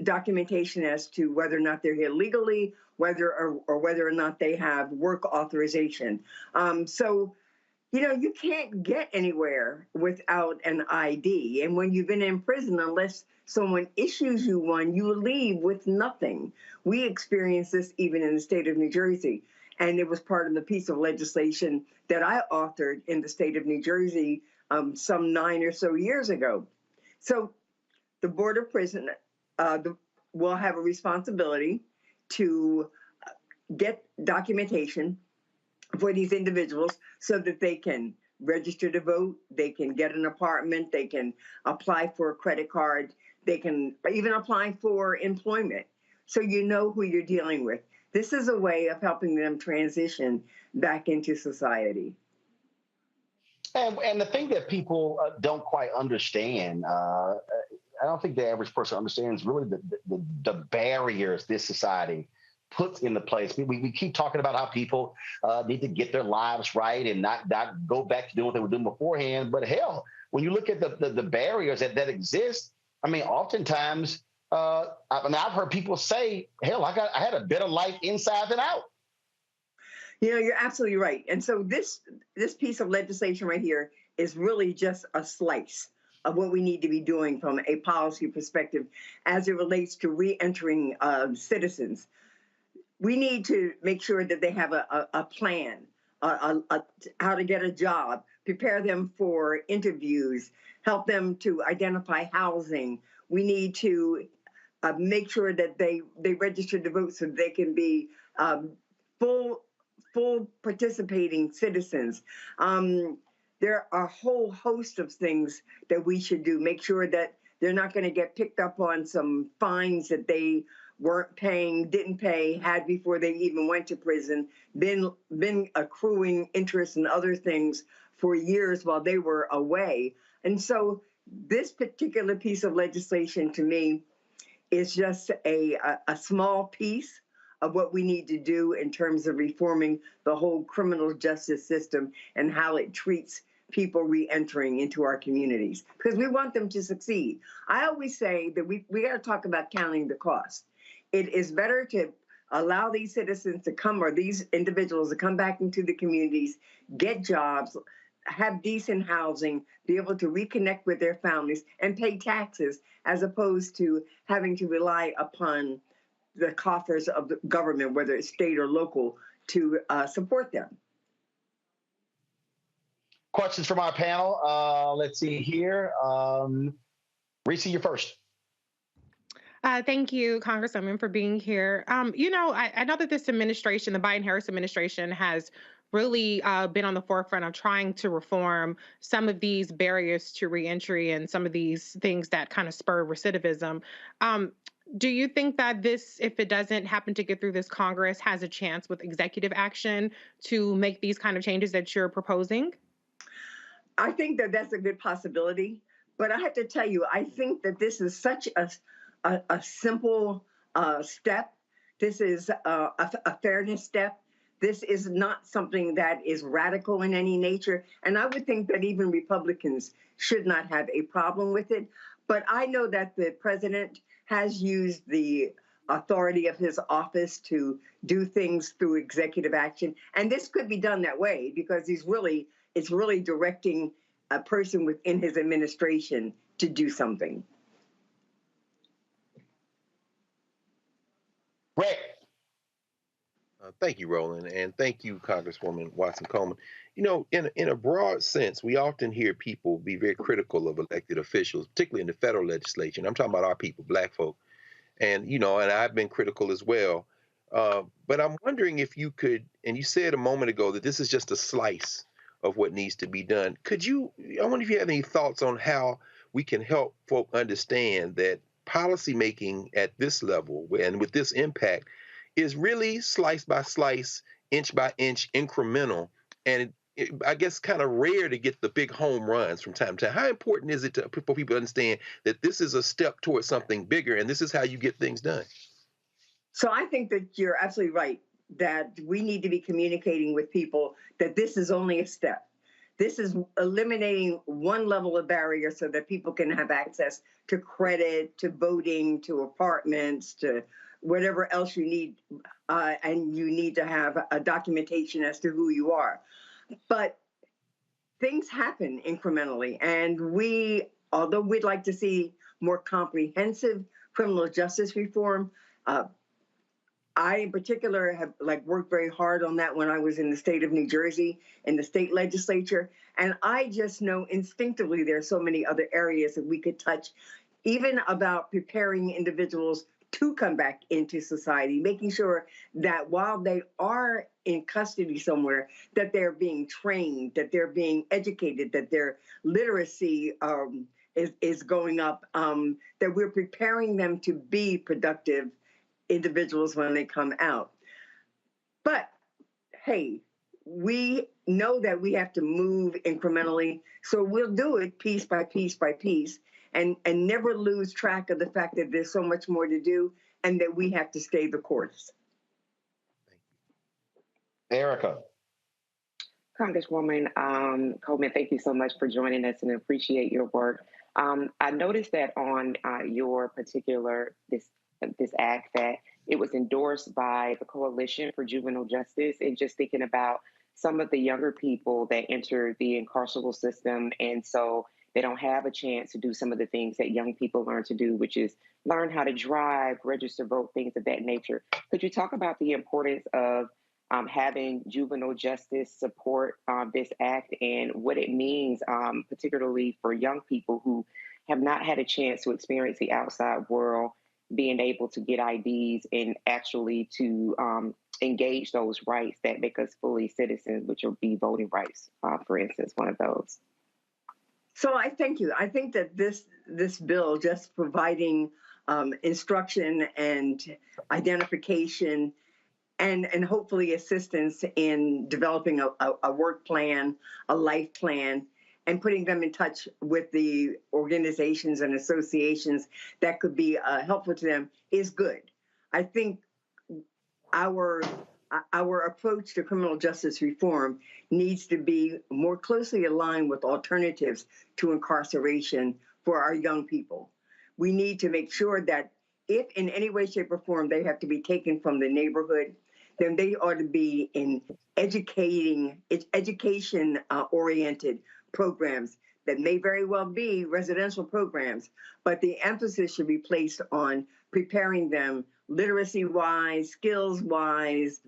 S6: documentation as to whether or not they're here legally, whether or not they have work authorization. You can't get anywhere without an ID. And when you've been in prison, unless someone issues you one, you leave with nothing. We experienced this even in the state of New Jersey. And it was part of the piece of legislation that I authored in the state of New Jersey some 9 or so years ago. So the Board of Prison will have a responsibility to get documentation for these individuals so that they can register to vote, they can get an apartment, they can apply for a credit card, they can even apply for employment. So you know who you're dealing with. This is a way of helping them transition back into society.
S1: And the thing that people don't quite understand, I don't think the average person understands really the barriers this society puts into place. We keep talking about how people need to get their lives right and not go back to doing what they were doing beforehand. But hell, when you look at the barriers that exist, I mean, oftentimes, I've heard people say, hell, I had a better life inside than out.
S6: You're absolutely right. And so this piece of legislation right here is really just a slice of what we need to be doing from a policy perspective as it relates to re-entering citizens. We need to make sure that they have a plan, how to get a job, prepare them for interviews, help them to identify housing. We need to make sure that they register to vote so they can be full participating citizens. There are a whole host of things that we should do. Make sure that they're not going to get picked up on some fines that they weren't paying, didn't pay, had before they even went to prison, been accruing interest and other things for years while they were away. And so this particular piece of legislation to me is just a small piece of what we need to do in terms of reforming the whole criminal justice system and how it treats people re-entering into our communities, because we want them to succeed. I always say that we got to talk about counting the cost. It is better to allow these citizens to come, or these individuals to come back into the communities, get jobs, have decent housing, be able to reconnect with their families and pay taxes, as opposed to having to rely upon the coffers of the government, whether it's state or local, to support them.
S1: Questions from our panel. Let's see here. Reese, you're first.
S8: Thank you, Congresswoman, for being here. You know, I know that this administration, the Biden-Harris administration, has really been on the forefront of trying to reform some of these barriers to reentry and some of these things that kind of spur recidivism. Do you think that this, if it doesn't happen to get through this Congress, has a chance with executive action to make these kind of changes that you're proposing?
S6: I think that that's a good possibility, but I have to tell you, I think that this is such a simple step. This is a fairness step. This is not something that is radical in any nature, and I would think that even Republicans should not have a problem with it. But I know that the president has used the authority of his office to do things through executive action, and this could be done that way because it's really directing a person within his administration to do something.
S1: Rick.
S9: Thank you, Roland, and thank you, Congresswoman Watson-Coleman. You know, in a broad sense, we often hear people be very critical of elected officials, particularly in the federal legislature. And I'm talking about our people, Black folk. And, you know, and I've been critical as well. But I'm wondering if you could, and you said a moment ago that this is just a slice of what needs to be done. I wonder if you have any thoughts on how we can help folk understand that policymaking at this level and with this impact is really slice by slice, inch by inch, incremental, and I guess kind of rare to get the big home runs from time to time. How important is it for people to understand that this is a step towards something bigger and this is how you get things done?
S6: So I think that you're absolutely right, that we need to be communicating with people that this is only a step. This is eliminating one level of barrier so that people can have access to credit, to voting, to apartments, to whatever else you need, and you need to have a documentation as to who you are. But things happen incrementally, and although we'd like to see more comprehensive criminal justice reform, I in particular have worked very hard on that when I was in the state of New Jersey in the state legislature, and I just know instinctively there are so many other areas that we could touch, even about preparing individuals to come back into society, making sure that while they are in custody somewhere, that they're being trained, that they're being educated, that their literacy is going up, that we're preparing them to be productive individuals when they come out. But hey, we know that we have to move incrementally, so we'll do it piece by piece by piece, and never lose track of the fact that there's so much more to do and that we have to stay the course.
S1: Erica.
S7: Congresswoman Coleman, thank you so much for joining us and appreciate your work. I noticed that on your particular, this act, that it was endorsed by the Coalition for Juvenile Justice, and just thinking about some of the younger people that enter the incarceral system, and so they don't have a chance to do some of the things that young people learn to do, which is learn how to drive, register, vote, things of that nature. Could you talk about the importance of having juvenile justice support this act and what it means, particularly for young people who have not had a chance to experience the outside world, being able to get IDs and actually to engage those rights that make us fully citizens, which will be voting rights, for instance, one of those.
S6: So I thank you. I think that this bill, just providing instruction and identification, and hopefully assistance in developing a work plan, a life plan, and putting them in touch with the organizations and associations that could be helpful to them is good. I think our approach to criminal justice reform needs to be more closely aligned with alternatives to incarceration for our young people. We need to make sure that if in any way, shape, or form they have to be taken from the neighborhood, then they ought to be in education-oriented programs that may very well be residential programs, but the emphasis should be placed on preparing them literacy-wise, skills-wise,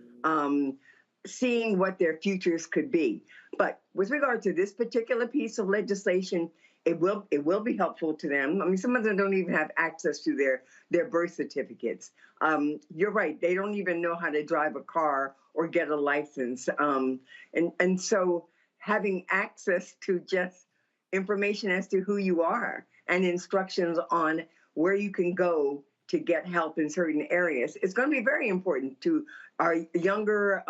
S6: seeing what their futures could be. But with regard to this particular piece of legislation, it will be helpful to them. I mean, some of them don't even have access to their birth certificates. You're right; they don't even know how to drive a car or get a license. And so having access to just information as to who you are and instructions on where you can go to get help in certain areas is going to be very important to our younger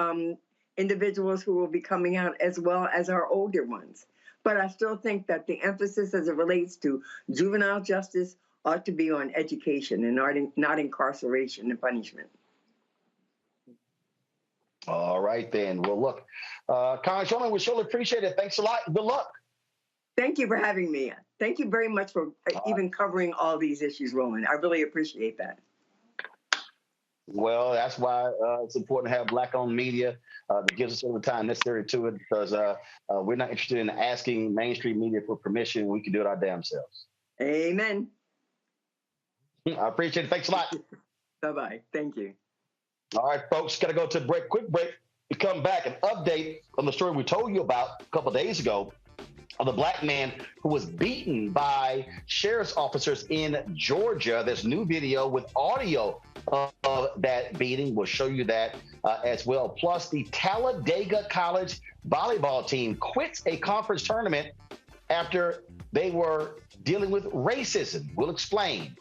S6: individuals who will be coming out, as well as our older ones. But I still think that the emphasis as it relates to juvenile justice ought to be on education and not incarceration and punishment.
S1: All right, then. Well, look, Congresswoman, we surely appreciate it. Thanks a lot. Good luck.
S6: Thank you for having me. Thank you very much for even covering all these issues, Roland. I really appreciate that.
S1: Well, that's why it's important to have Black-owned media that gives us all the time necessary to it, because we're not interested in asking mainstream media for permission. We can do it our damn selves.
S6: Amen.
S1: I appreciate it. Thanks a lot.
S6: Bye-bye. Thank you.
S1: All right, folks, got to go to a break. Quick break. We come back, an update on the story we told you about a couple of days ago of the Black man who was beaten by sheriff's officers in Georgia. There's new video with audio of that beating. We'll show you that as well. Plus, the Talladega College volleyball team quits a conference tournament after they were dealing with racism. We'll explain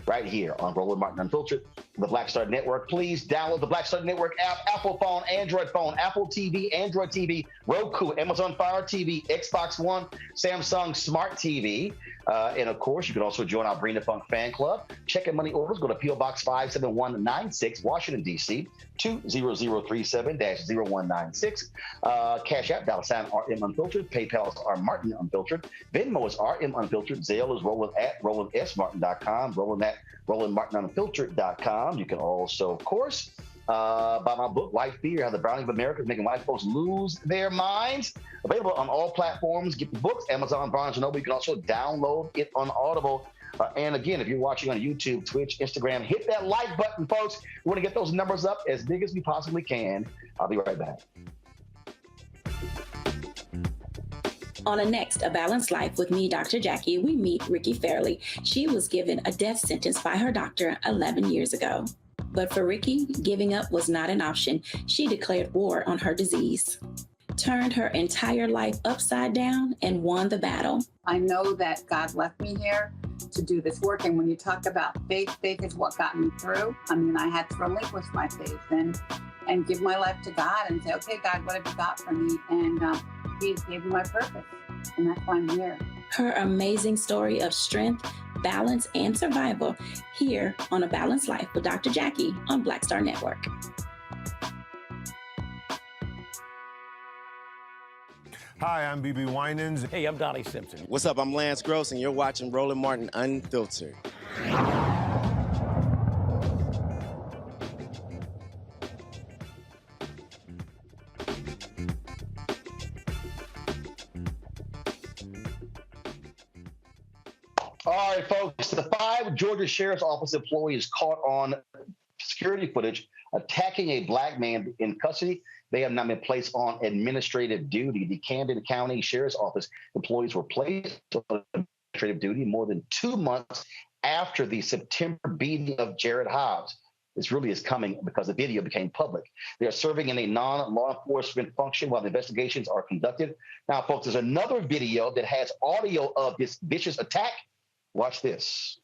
S1: right here on Roland Martin Unfiltered, the Black Star Network. Please download the Black Star Network app, Apple phone, Android phone, Apple TV, Android TV, Roku, Amazon Fire TV, Xbox One, Samsung Smart TV. And of course, you can also join our Bring the Funk fan club. Check in money orders. Go to P.O. Box 57196, Washington, D.C., 20037-0196. Cash App, $RM Unfiltered. PayPal is R Martin Unfiltered. Venmo is RM Unfiltered. Zelle is Roland at RolandSMartin.com. Roland at RolandMartinUnfiltered.com. You can also, of course, buy my book, White Fear, How the Browning of America is Making White Folks Lose Their Minds. Available on all platforms. Get the books, Amazon, Barnes & Noble. You can also download it on Audible. And again, if you're watching on YouTube, Twitch, Instagram, hit that like button, folks. We want to get those numbers up as big as we possibly can. I'll be right back.
S10: On a next A Balanced Life with me, Dr. Jackie, we meet Ricky Fairley. She was given a death sentence by her doctor 11 years ago. But for Ricky, giving up was not an option. She declared war on her disease, turned her entire life upside down, and won the battle.
S11: I know that God left me here to do this work. And when you talk about faith, faith is what got me through. I mean, I had to relinquish my faith and give my life to God and say, okay, God, what have you got for me? And He gave me my purpose. And that's why I'm here.
S10: Her amazing story of strength, balance, and survival here on A Balanced Life with Dr. Jackie on Black Star Network.
S12: Hi, I'm BB Winans.
S5: Hey, I'm Donnie Simpson. What's up? I'm Lance Gross, and you're watching Roland Martin Unfiltered.
S1: All right, folks, the 5 Georgia Sheriff's Office employees caught on security footage attacking a Black man in custody. They have not been placed on administrative duty. The Camden County Sheriff's Office employees were placed on administrative duty more than 2 months after the September beating of Jared Hobbs. This really is coming because the video became public. They are serving in a non-law enforcement function while the investigations are conducted. Now, folks, there's another video that has audio of this vicious attack. Watch this.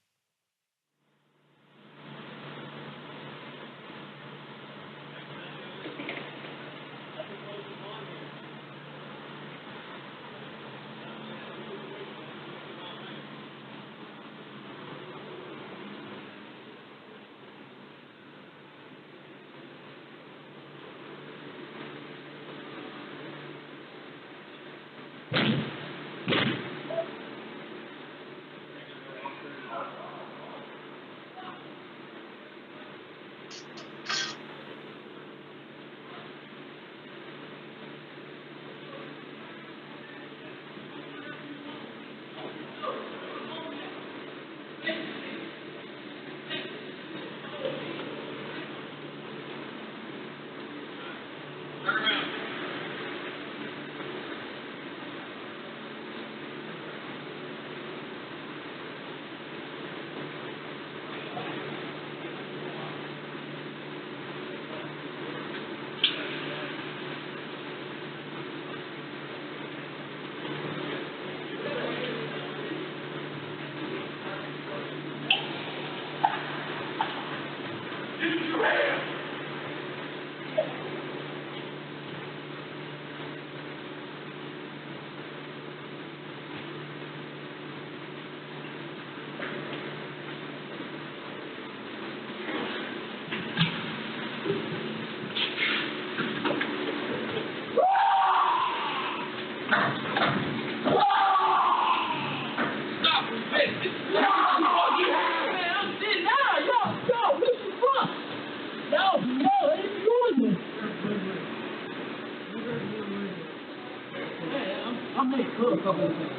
S29: I'm in club a couple of things.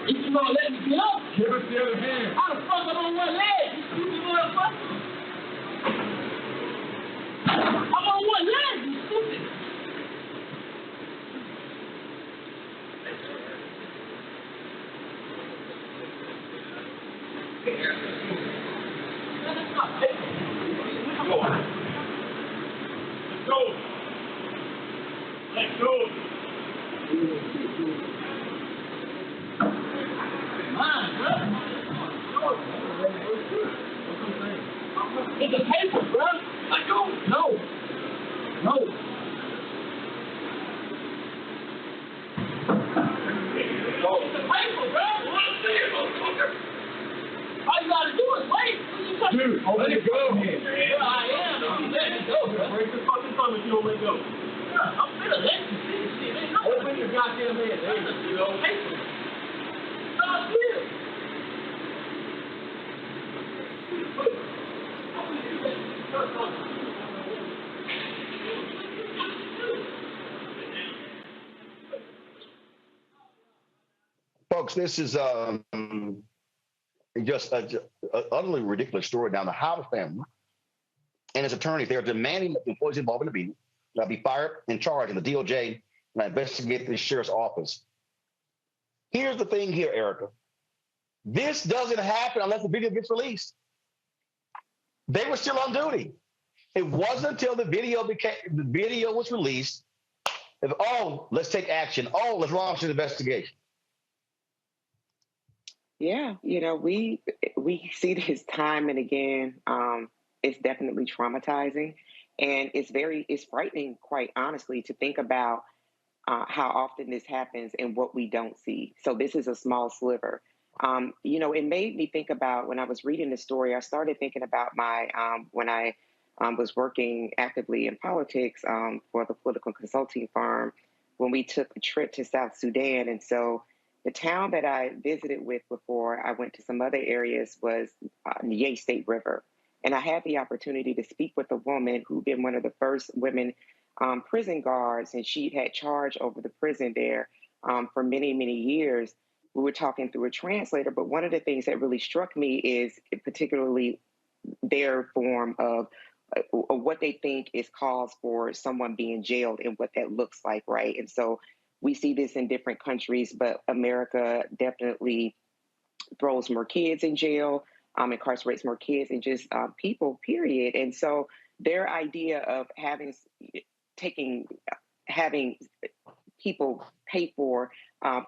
S29: You gonna let me get up? Give us the other hand. How the fuck am I on one leg? You stupid motherfucker. I'm on one leg, you stupid. Let's go. It's a paper, bro. Let go. No. No. It's a paper, bro. All you gotta do is wait. Dude, let it go. Yeah, I am. You let it go, bro. Break the fucking thumb if you don't let go. Yeah, I'm finna let you see this shit. Ain't no open your goddamn head. There you go. Paper. Stop here.
S1: Folks, this is just an utterly ridiculous story. Now, the Howard family and his attorneys, they're demanding that the employees involved in the meeting be fired and charged, and the DOJ investigate the sheriff's office. Here's the thing here, Erica. This doesn't happen unless the video gets released. They were still on duty. It wasn't until the video was released that, oh, let's take action. Oh, let's launch an investigation.
S7: Yeah, we see this time and again. It's definitely traumatizing, and it's frightening, quite honestly, to think about how often this happens and what we don't see. So this is a small sliver. It made me think about, when I was reading the story, I started thinking about when I was working actively in politics for the political consulting firm, when we took a trip to South Sudan. And so the town that I visited with before I went to some other areas was Ye State River. And I had the opportunity to speak with a woman who'd been one of the first women prison guards, and she had charge over the prison there for many, many years. We were talking through a translator, but one of the things that really struck me is particularly their form of what they think is cause for someone being jailed and what that looks like, right? And so we see this in different countries, but America definitely throws more kids in jail, incarcerates more kids, and just people, period. And so their idea of having people pay for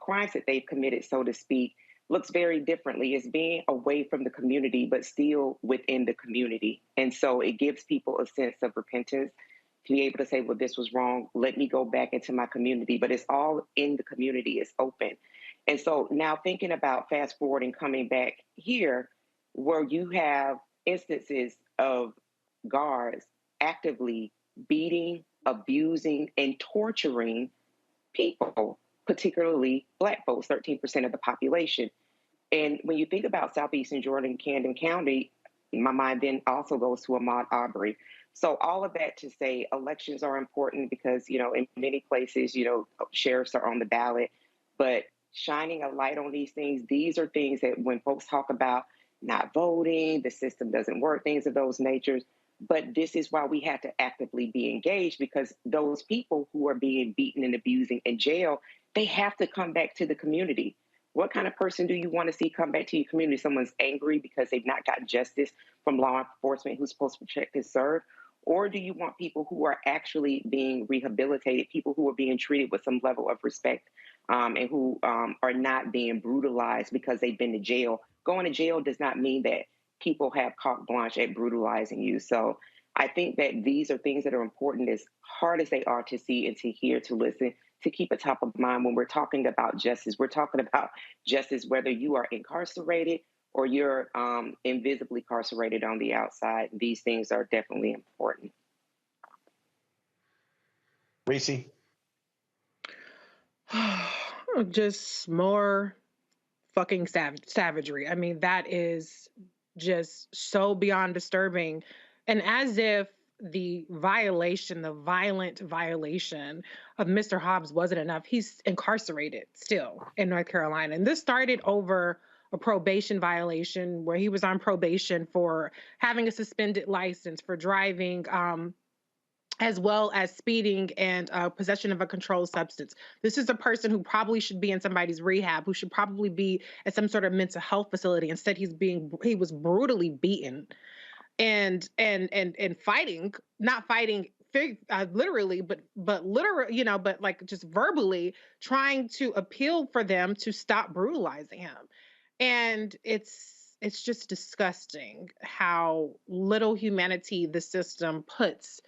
S7: crimes that they've committed, so to speak, looks very differently. It's being away from the community, but still within the community. And so it gives people a sense of repentance to be able to say, well, this was wrong. Let me go back into my community. But it's all in the community. It's open. And so now thinking about fast forward and coming back here, where you have instances of guards actively beating, abusing, and torturing people, particularly Black folks, 13% of the population. And when you think about Southeastern Jordan, Camden County, my mind then also goes to Ahmaud Arbery. So all of that to say elections are important because, in many places, sheriffs are on the ballot, but shining a light on these things, these are things that when folks talk about not voting, the system doesn't work, things of those natures. But this is why we have to actively be engaged, because those people who are being beaten and abusing in jail, they have to come back to the community. What kind of person do you want to see come back to your community? Someone's angry because they've not gotten justice from law enforcement who's supposed to protect and serve? Or do you want people who are actually being rehabilitated, people who are being treated with some level of respect and who are not being brutalized because they've been to jail? Going to jail does not mean that people have carte blanche at brutalizing you. So I think that these are things that are important, as hard as they are to see and to hear, to listen, to keep it top of mind when we're talking about justice. We're talking about justice whether you are incarcerated or you're invisibly incarcerated on the outside. These things are definitely important.
S1: Reese?
S8: Just more fucking savagery. I mean, that is just so beyond disturbing. And as if the violent violation of Mr. Hobbs wasn't enough, he's incarcerated still in North Carolina. And this started over a probation violation where he was on probation for having a suspended license for driving, as well as speeding and possession of a controlled substance. This is a person who probably should be in somebody's rehab, who should probably be at some sort of mental health facility. Instead, he was brutally beaten and fighting, not fighting literally, but literally, but like just verbally trying to appeal for them to stop brutalizing him. And it's just disgusting how little humanity the system puts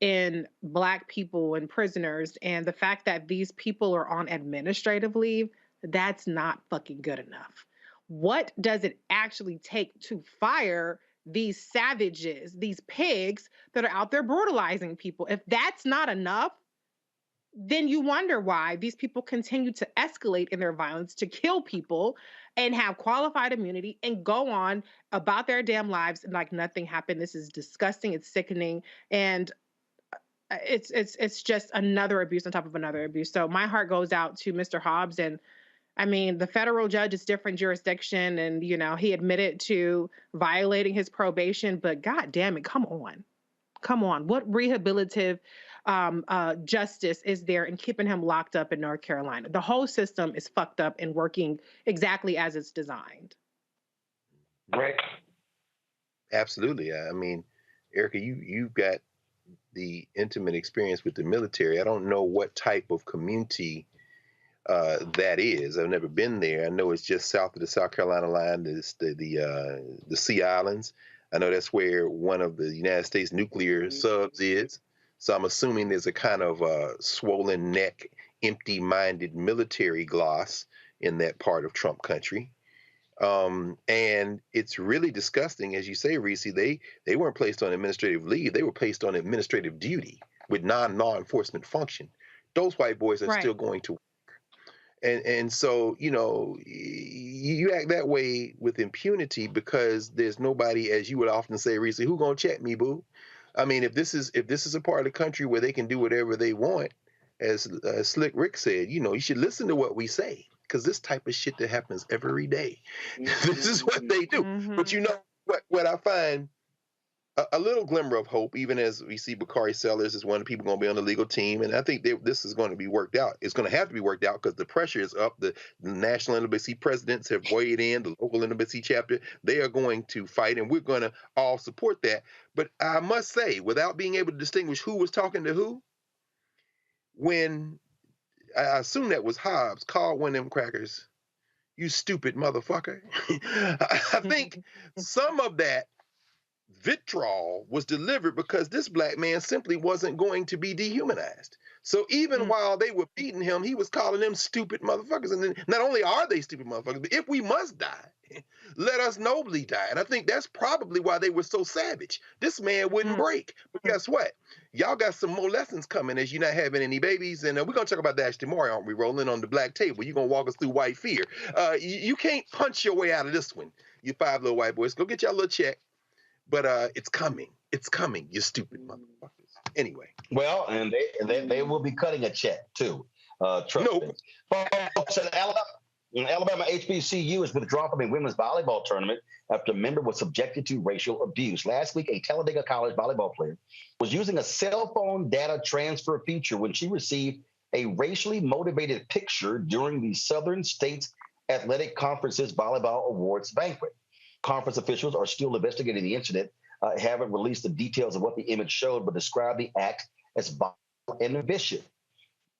S8: in Black people and prisoners, and the fact that these people are on administrative leave, that's not fucking good enough. What does it actually take to fire these savages, these pigs that are out there brutalizing people? If that's not enough, then you wonder why these people continue to escalate in their violence, to kill people and have qualified immunity and go on about their damn lives like nothing happened. This is disgusting. It's sickening. And it's just another abuse on top of another abuse. So my heart goes out to Mr. Hobbs. And I mean, the federal judge is different jurisdiction, and he admitted to violating his probation, but God damn it, come on. What rehabilitative justice is there in keeping him locked up in North Carolina? The whole system is fucked up and working exactly as it's designed.
S1: Right.
S9: Absolutely. I mean, Erica, you've got the intimate experience with the military. I don't know what type of community that is. I've never been there. I know it's just south of the South Carolina line. There's the Sea Islands. I know that's where one of the United States nuclear subs is. So I'm assuming there's a kind of swollen neck, empty-minded military gloss in that part of Trump country. And it's really disgusting, as you say, Reese. They weren't placed on administrative leave. They were placed on administrative duty with non-law enforcement function. Those white boys are still going to work. And so, you act that way with impunity because there's nobody, as you would often say, Reese, who gonna check me, boo? I mean, if this is a part of the country where they can do whatever they want, as Slick Rick said, you should listen to what we say, because this type of shit that happens every day. This is what they do. Mm-hmm. But what I find a little glimmer of hope, even as we see Bakari Sellers is one of the people going to be on the legal team, and I think this is going to be worked out. It's going to have to be worked out because the pressure is up. The national embassy presidents have weighed in, the local embassy chapter. They are going to fight, and we're going to all support that. But I must say, without being able to distinguish who was talking to who, when I assume that was Hobbs called one of them crackers, "You stupid motherfucker," I think some of that vitriol was delivered because this black man simply wasn't going to be dehumanized. So even while they were beating him, he was calling them stupid motherfuckers. And then not only are they stupid motherfuckers, but if we must die, let us nobly die. And I think that's probably why they were so savage. This man wouldn't break. But guess what? Y'all got some more lessons coming as you're not having any babies. And we're going to talk about that tomorrow, aren't we, Roland, on the Black Table? You're going to walk us through white fear. You can't punch your way out of this one, you five little white boys. Go get your little check. But it's coming. It's coming, you stupid motherfuckers. Anyway.
S1: Well, and they will be cutting a check, too. Trust me. Alabama HBCU is withdrawn from a women's volleyball tournament after a member was subjected to racial abuse. Last week, a Talladega College volleyball player was using a cell phone data transfer feature when she received a racially motivated picture during the Southern States Athletic Conference's Volleyball Awards banquet. Conference officials are still investigating the incident, haven't released the details of what the image showed, but described the act as vile and vicious.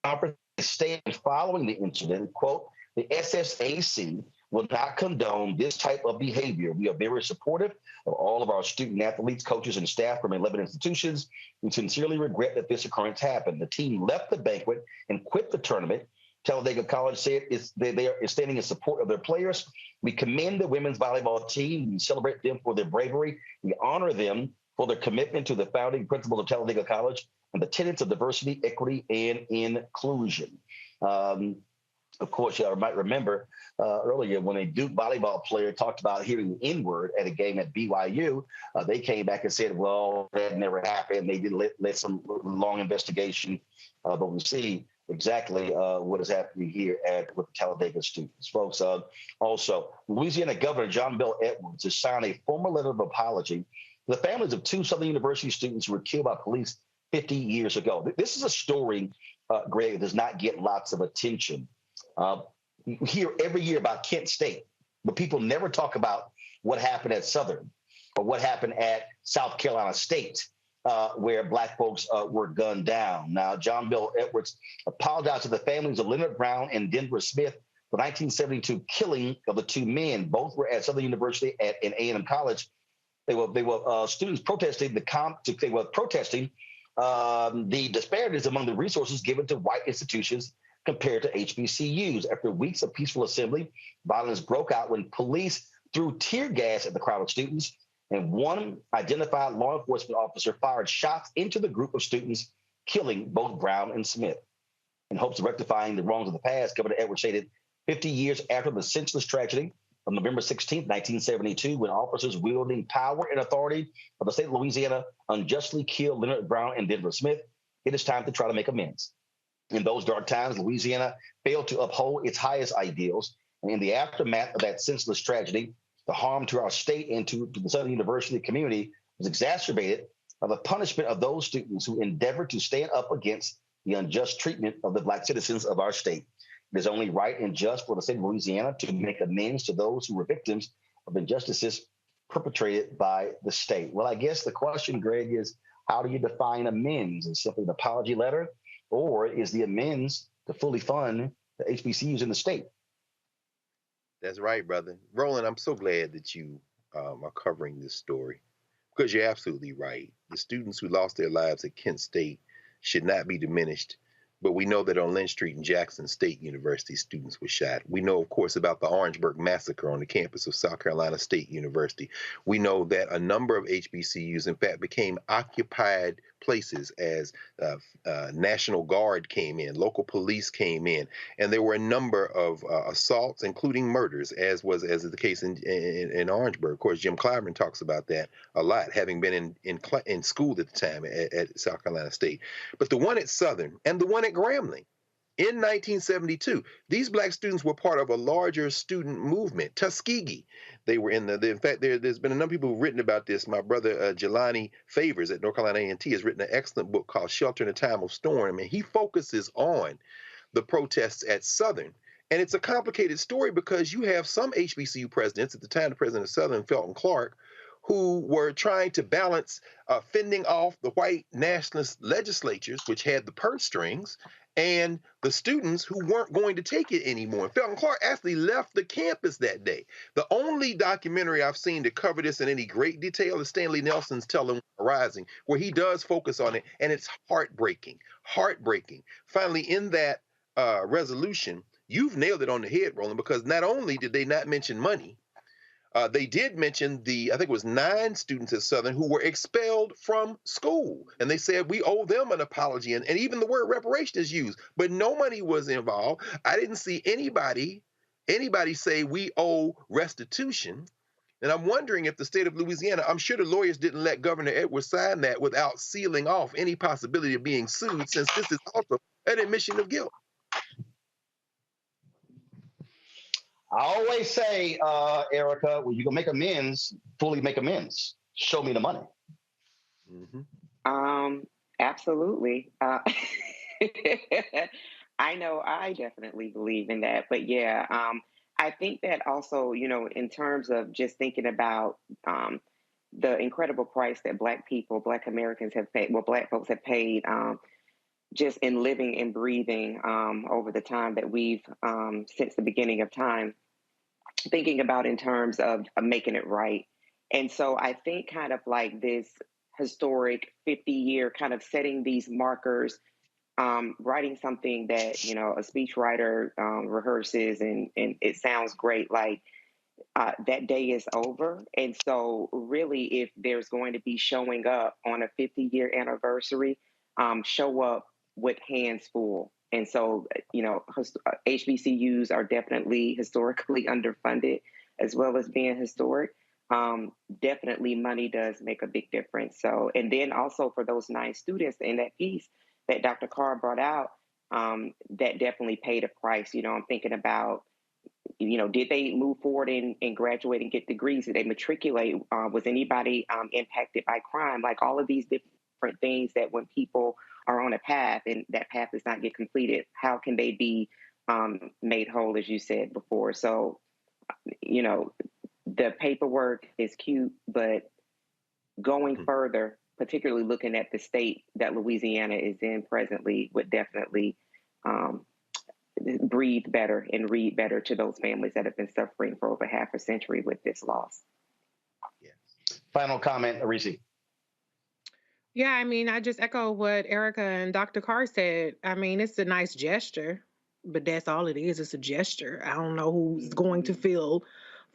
S1: Conference stated following the incident, quote, "The SSAC will not condone this type of behavior. We are very supportive of all of our student athletes, coaches, and staff from 11 institutions. We sincerely regret that this occurrence happened." The team left the banquet and quit the tournament. Talladega College said they are standing in support of their players. "We commend the women's volleyball team. We celebrate them for their bravery. We honor them for their commitment to the founding principles of Talladega College and the tenets of diversity, equity, and inclusion." Of course, you might remember earlier when a Duke volleyball player talked about hearing the N-word at a game at BYU, they came back and said, well, that never happened. They did let some long investigation, but we see exactly what is happening here with the Talladega students. Folks, also, Louisiana Governor John Bel Edwards has signed a formal letter of apology to the families of two Southern University students who were killed by police 50 years ago. This is a story, Greg, that does not get lots of attention. You hear every year about Kent State, but people never talk about what happened at Southern or what happened at South Carolina State, where Black folks were gunned down. Now, John Bel Edwards apologized to the families of Leonard Brown and Denver Smith for the 1972 killing of the two men. Both were at Southern University in A&M College. They were students protesting the disparities among the resources given to white institutions compared to HBCUs. After weeks of peaceful assembly, violence broke out when police threw tear gas at the crowd of students, and one identified law enforcement officer fired shots into the group of students, killing both Brown and Smith. In hopes of rectifying the wrongs of the past, Governor Edwards stated 50 years after the senseless tragedy of November 16, 1972, when officers wielding power and authority of the state of Louisiana unjustly killed Leonard Brown and Denver Smith, it is time to try to make amends. In those dark times, Louisiana failed to uphold its highest ideals. And in the aftermath of that senseless tragedy, the harm to our state and to the Southern University community was exacerbated by the punishment of those students who endeavored to stand up against the unjust treatment of the Black citizens of our state. It is only right and just for the state of Louisiana to make amends to those who were victims of injustices perpetrated by the state. Well, I guess the question, Greg, is how do you define amends? Is simply an apology letter? Or is the amends to fully fund the HBCUs in the state?
S9: That's right, brother. Roland, I'm so glad that you are covering this story because you're absolutely right. The students who lost their lives at Kent State should not be diminished. But we know that on Lynch Street in Jackson State University, students were shot. We know, of course, about the Orangeburg massacre on the campus of South Carolina State University. We know that a number of HBCUs, in fact, became occupied places as National Guard came in, local police came in, and there were a number of assaults, including murders, as is the case in Orangeburg. Of course, Jim Clyburn talks about that a lot, having been in school at the time at South Carolina State. But the one at Southern and the one at Grambling in 1972, these Black students were part of a larger student movement, Tuskegee. They were in fact, there's been a number of people who've written about this. My brother Jelani Favors at North Carolina A&T has written an excellent book called Shelter in a Time of Storm, and he focuses on the protests at Southern. And it's a complicated story because you have some HBCU presidents, at the time the president of Southern, Felton Clark, who were trying to balance fending off the white nationalist legislatures, which had the purse strings, and the students who weren't going to take it anymore. And Felton Clark actually left the campus that day. The only documentary I've seen to cover this in any great detail is Stanley Nelson's Tell Them Rising, where he does focus on it, and it's heartbreaking, heartbreaking. Finally, in that resolution, you've nailed it on the head, Roland, because not only did they not mention money, they did mention I think it was 9 students at Southern who were expelled from school. And they said, we owe them an apology. And even the word reparation is used, but no money was involved. I didn't see anybody say we owe restitution. And I'm wondering if the state of Louisiana, I'm sure the lawyers didn't let Governor Edwards sign that without sealing off any possibility of being sued, since this is also an admission of guilt.
S1: I always say, Erica, when you go make amends, fully make amends. Show me the money.
S7: Mm-hmm. Absolutely. I know I definitely believe in that. But yeah, I think that also, in terms of just thinking about the incredible price that Black Americans have paid, Black folks have paid just in living and breathing over the time that we've, since the beginning of time, thinking about in terms of making it right. And so I think kind of like this historic 50-year kind of setting these markers, writing something that, a speechwriter rehearses and it sounds great, like that day is over. And so really, if there's going to be showing up on a 50-year anniversary, show up with hands full. And so, HBCUs are definitely historically underfunded, as well as being historic. Definitely money does make a big difference. So, and then also for those 9 students in that piece that Dr. Carr brought out, that definitely paid a price. I'm thinking about, did they move forward and graduate and get degrees? Did they matriculate? Was anybody impacted by crime? Like all of these different things that when people are on a path and that path does not get completed, how can they be made whole, as you said before? So, the paperwork is cute, but going further, particularly looking at the state that Louisiana is in presently, would definitely breathe better and read better to those families that have been suffering for over half a century with this loss.
S1: Final comment, Arisi.
S8: Yeah, I just echo what Erica and Dr. Carr said. It's a nice gesture, but that's all it is. It's a gesture. I don't know who's going to feel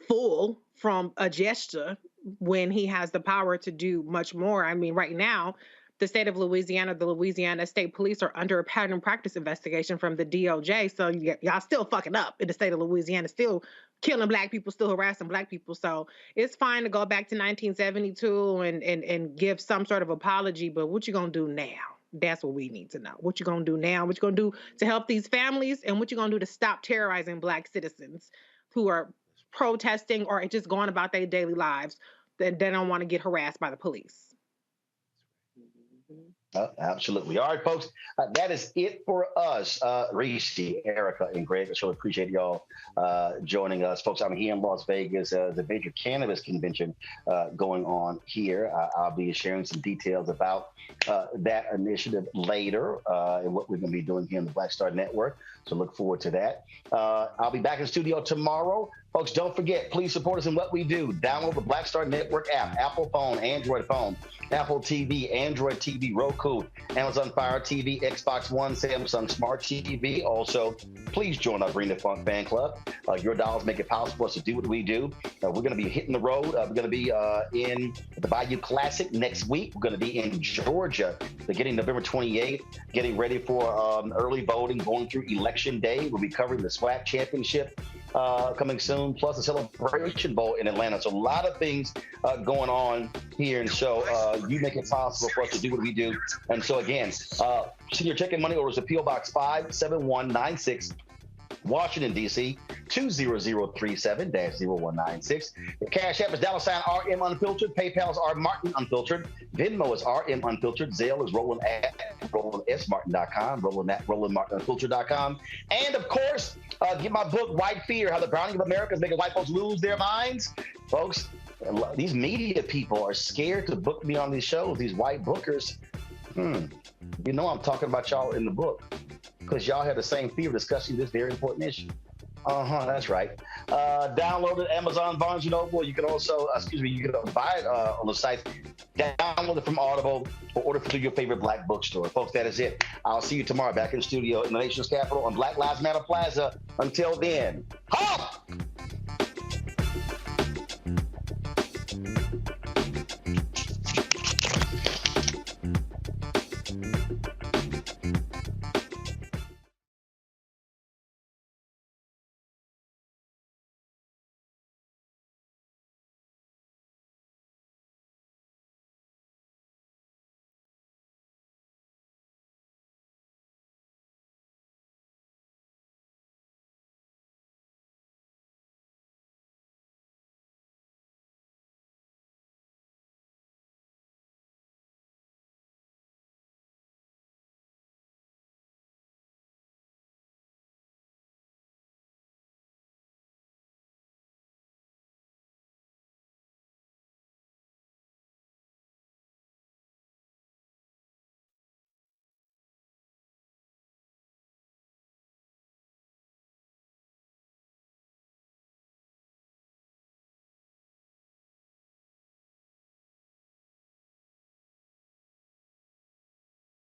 S8: full from a gesture when he has the power to do much more. Right now, the state of Louisiana, the Louisiana State Police are under a pattern practice investigation from the DOJ. So y'all still fucking up in the state of Louisiana, still killing Black people, still harassing Black people. So it's fine to go back to 1972 and give some sort of apology, but what you gonna do now? That's what we need to know. What you gonna do now? What you gonna do to help these families? And what you gonna do to stop terrorizing Black citizens who are protesting or just going about their daily lives that they don't want to get harassed by the police?
S1: Absolutely. All right, folks, that is it for us. Reese, Erica, and Greg, I sure appreciate y'all joining us. Folks, I'm here in Las Vegas, the major cannabis convention going on here. I'll be sharing some details about that initiative later and what we're going to be doing here in the Black Star Network. So look forward to that. I'll be back in the studio tomorrow. Folks, don't forget, please support us in what we do. Download the Black Star Network app, Apple phone, Android phone, Apple TV, Android TV, Roku, Amazon Fire TV, Xbox One, Samsung Smart TV. Also, please join our Bring the Funk fan club. Your dollars make it possible for us to do what we do. We're going to be hitting the road. We're going to be in the Bayou Classic next week. We're going to be in Georgia beginning November 28th, getting ready for early voting, going through Election Day. We'll be covering the SWAC Championship coming soon, plus the Celebration Bowl in Atlanta. So a lot of things going on here. And so you make it possible for us to do what we do. And so again, send your check and money orders to P.O. Box 57196, Washington, D.C., 20037-0196. The Cash App is $RM Unfiltered. PayPal is R Martin Unfiltered. Venmo is RM Unfiltered. Zelle is Roland at RolandSMartin.com. Roland at RolandMartinUnfiltered.com. And of course, get my book, White Fear, How the Browning of America is Making White Folks Lose Their Minds. Folks, these media people are scared to book me on these shows, these white bookers. I'm talking about y'all in the book because y'all have the same fear of discussing this very important issue. That's right. Download it, Amazon, Barnes & Noble. You can also, you can buy it on the site. Download it from Audible or order through your favorite Black bookstore. Folks, that is it. I'll see you tomorrow back in the studio in the nation's capital on Black Lives Matter Plaza. Until then, honk!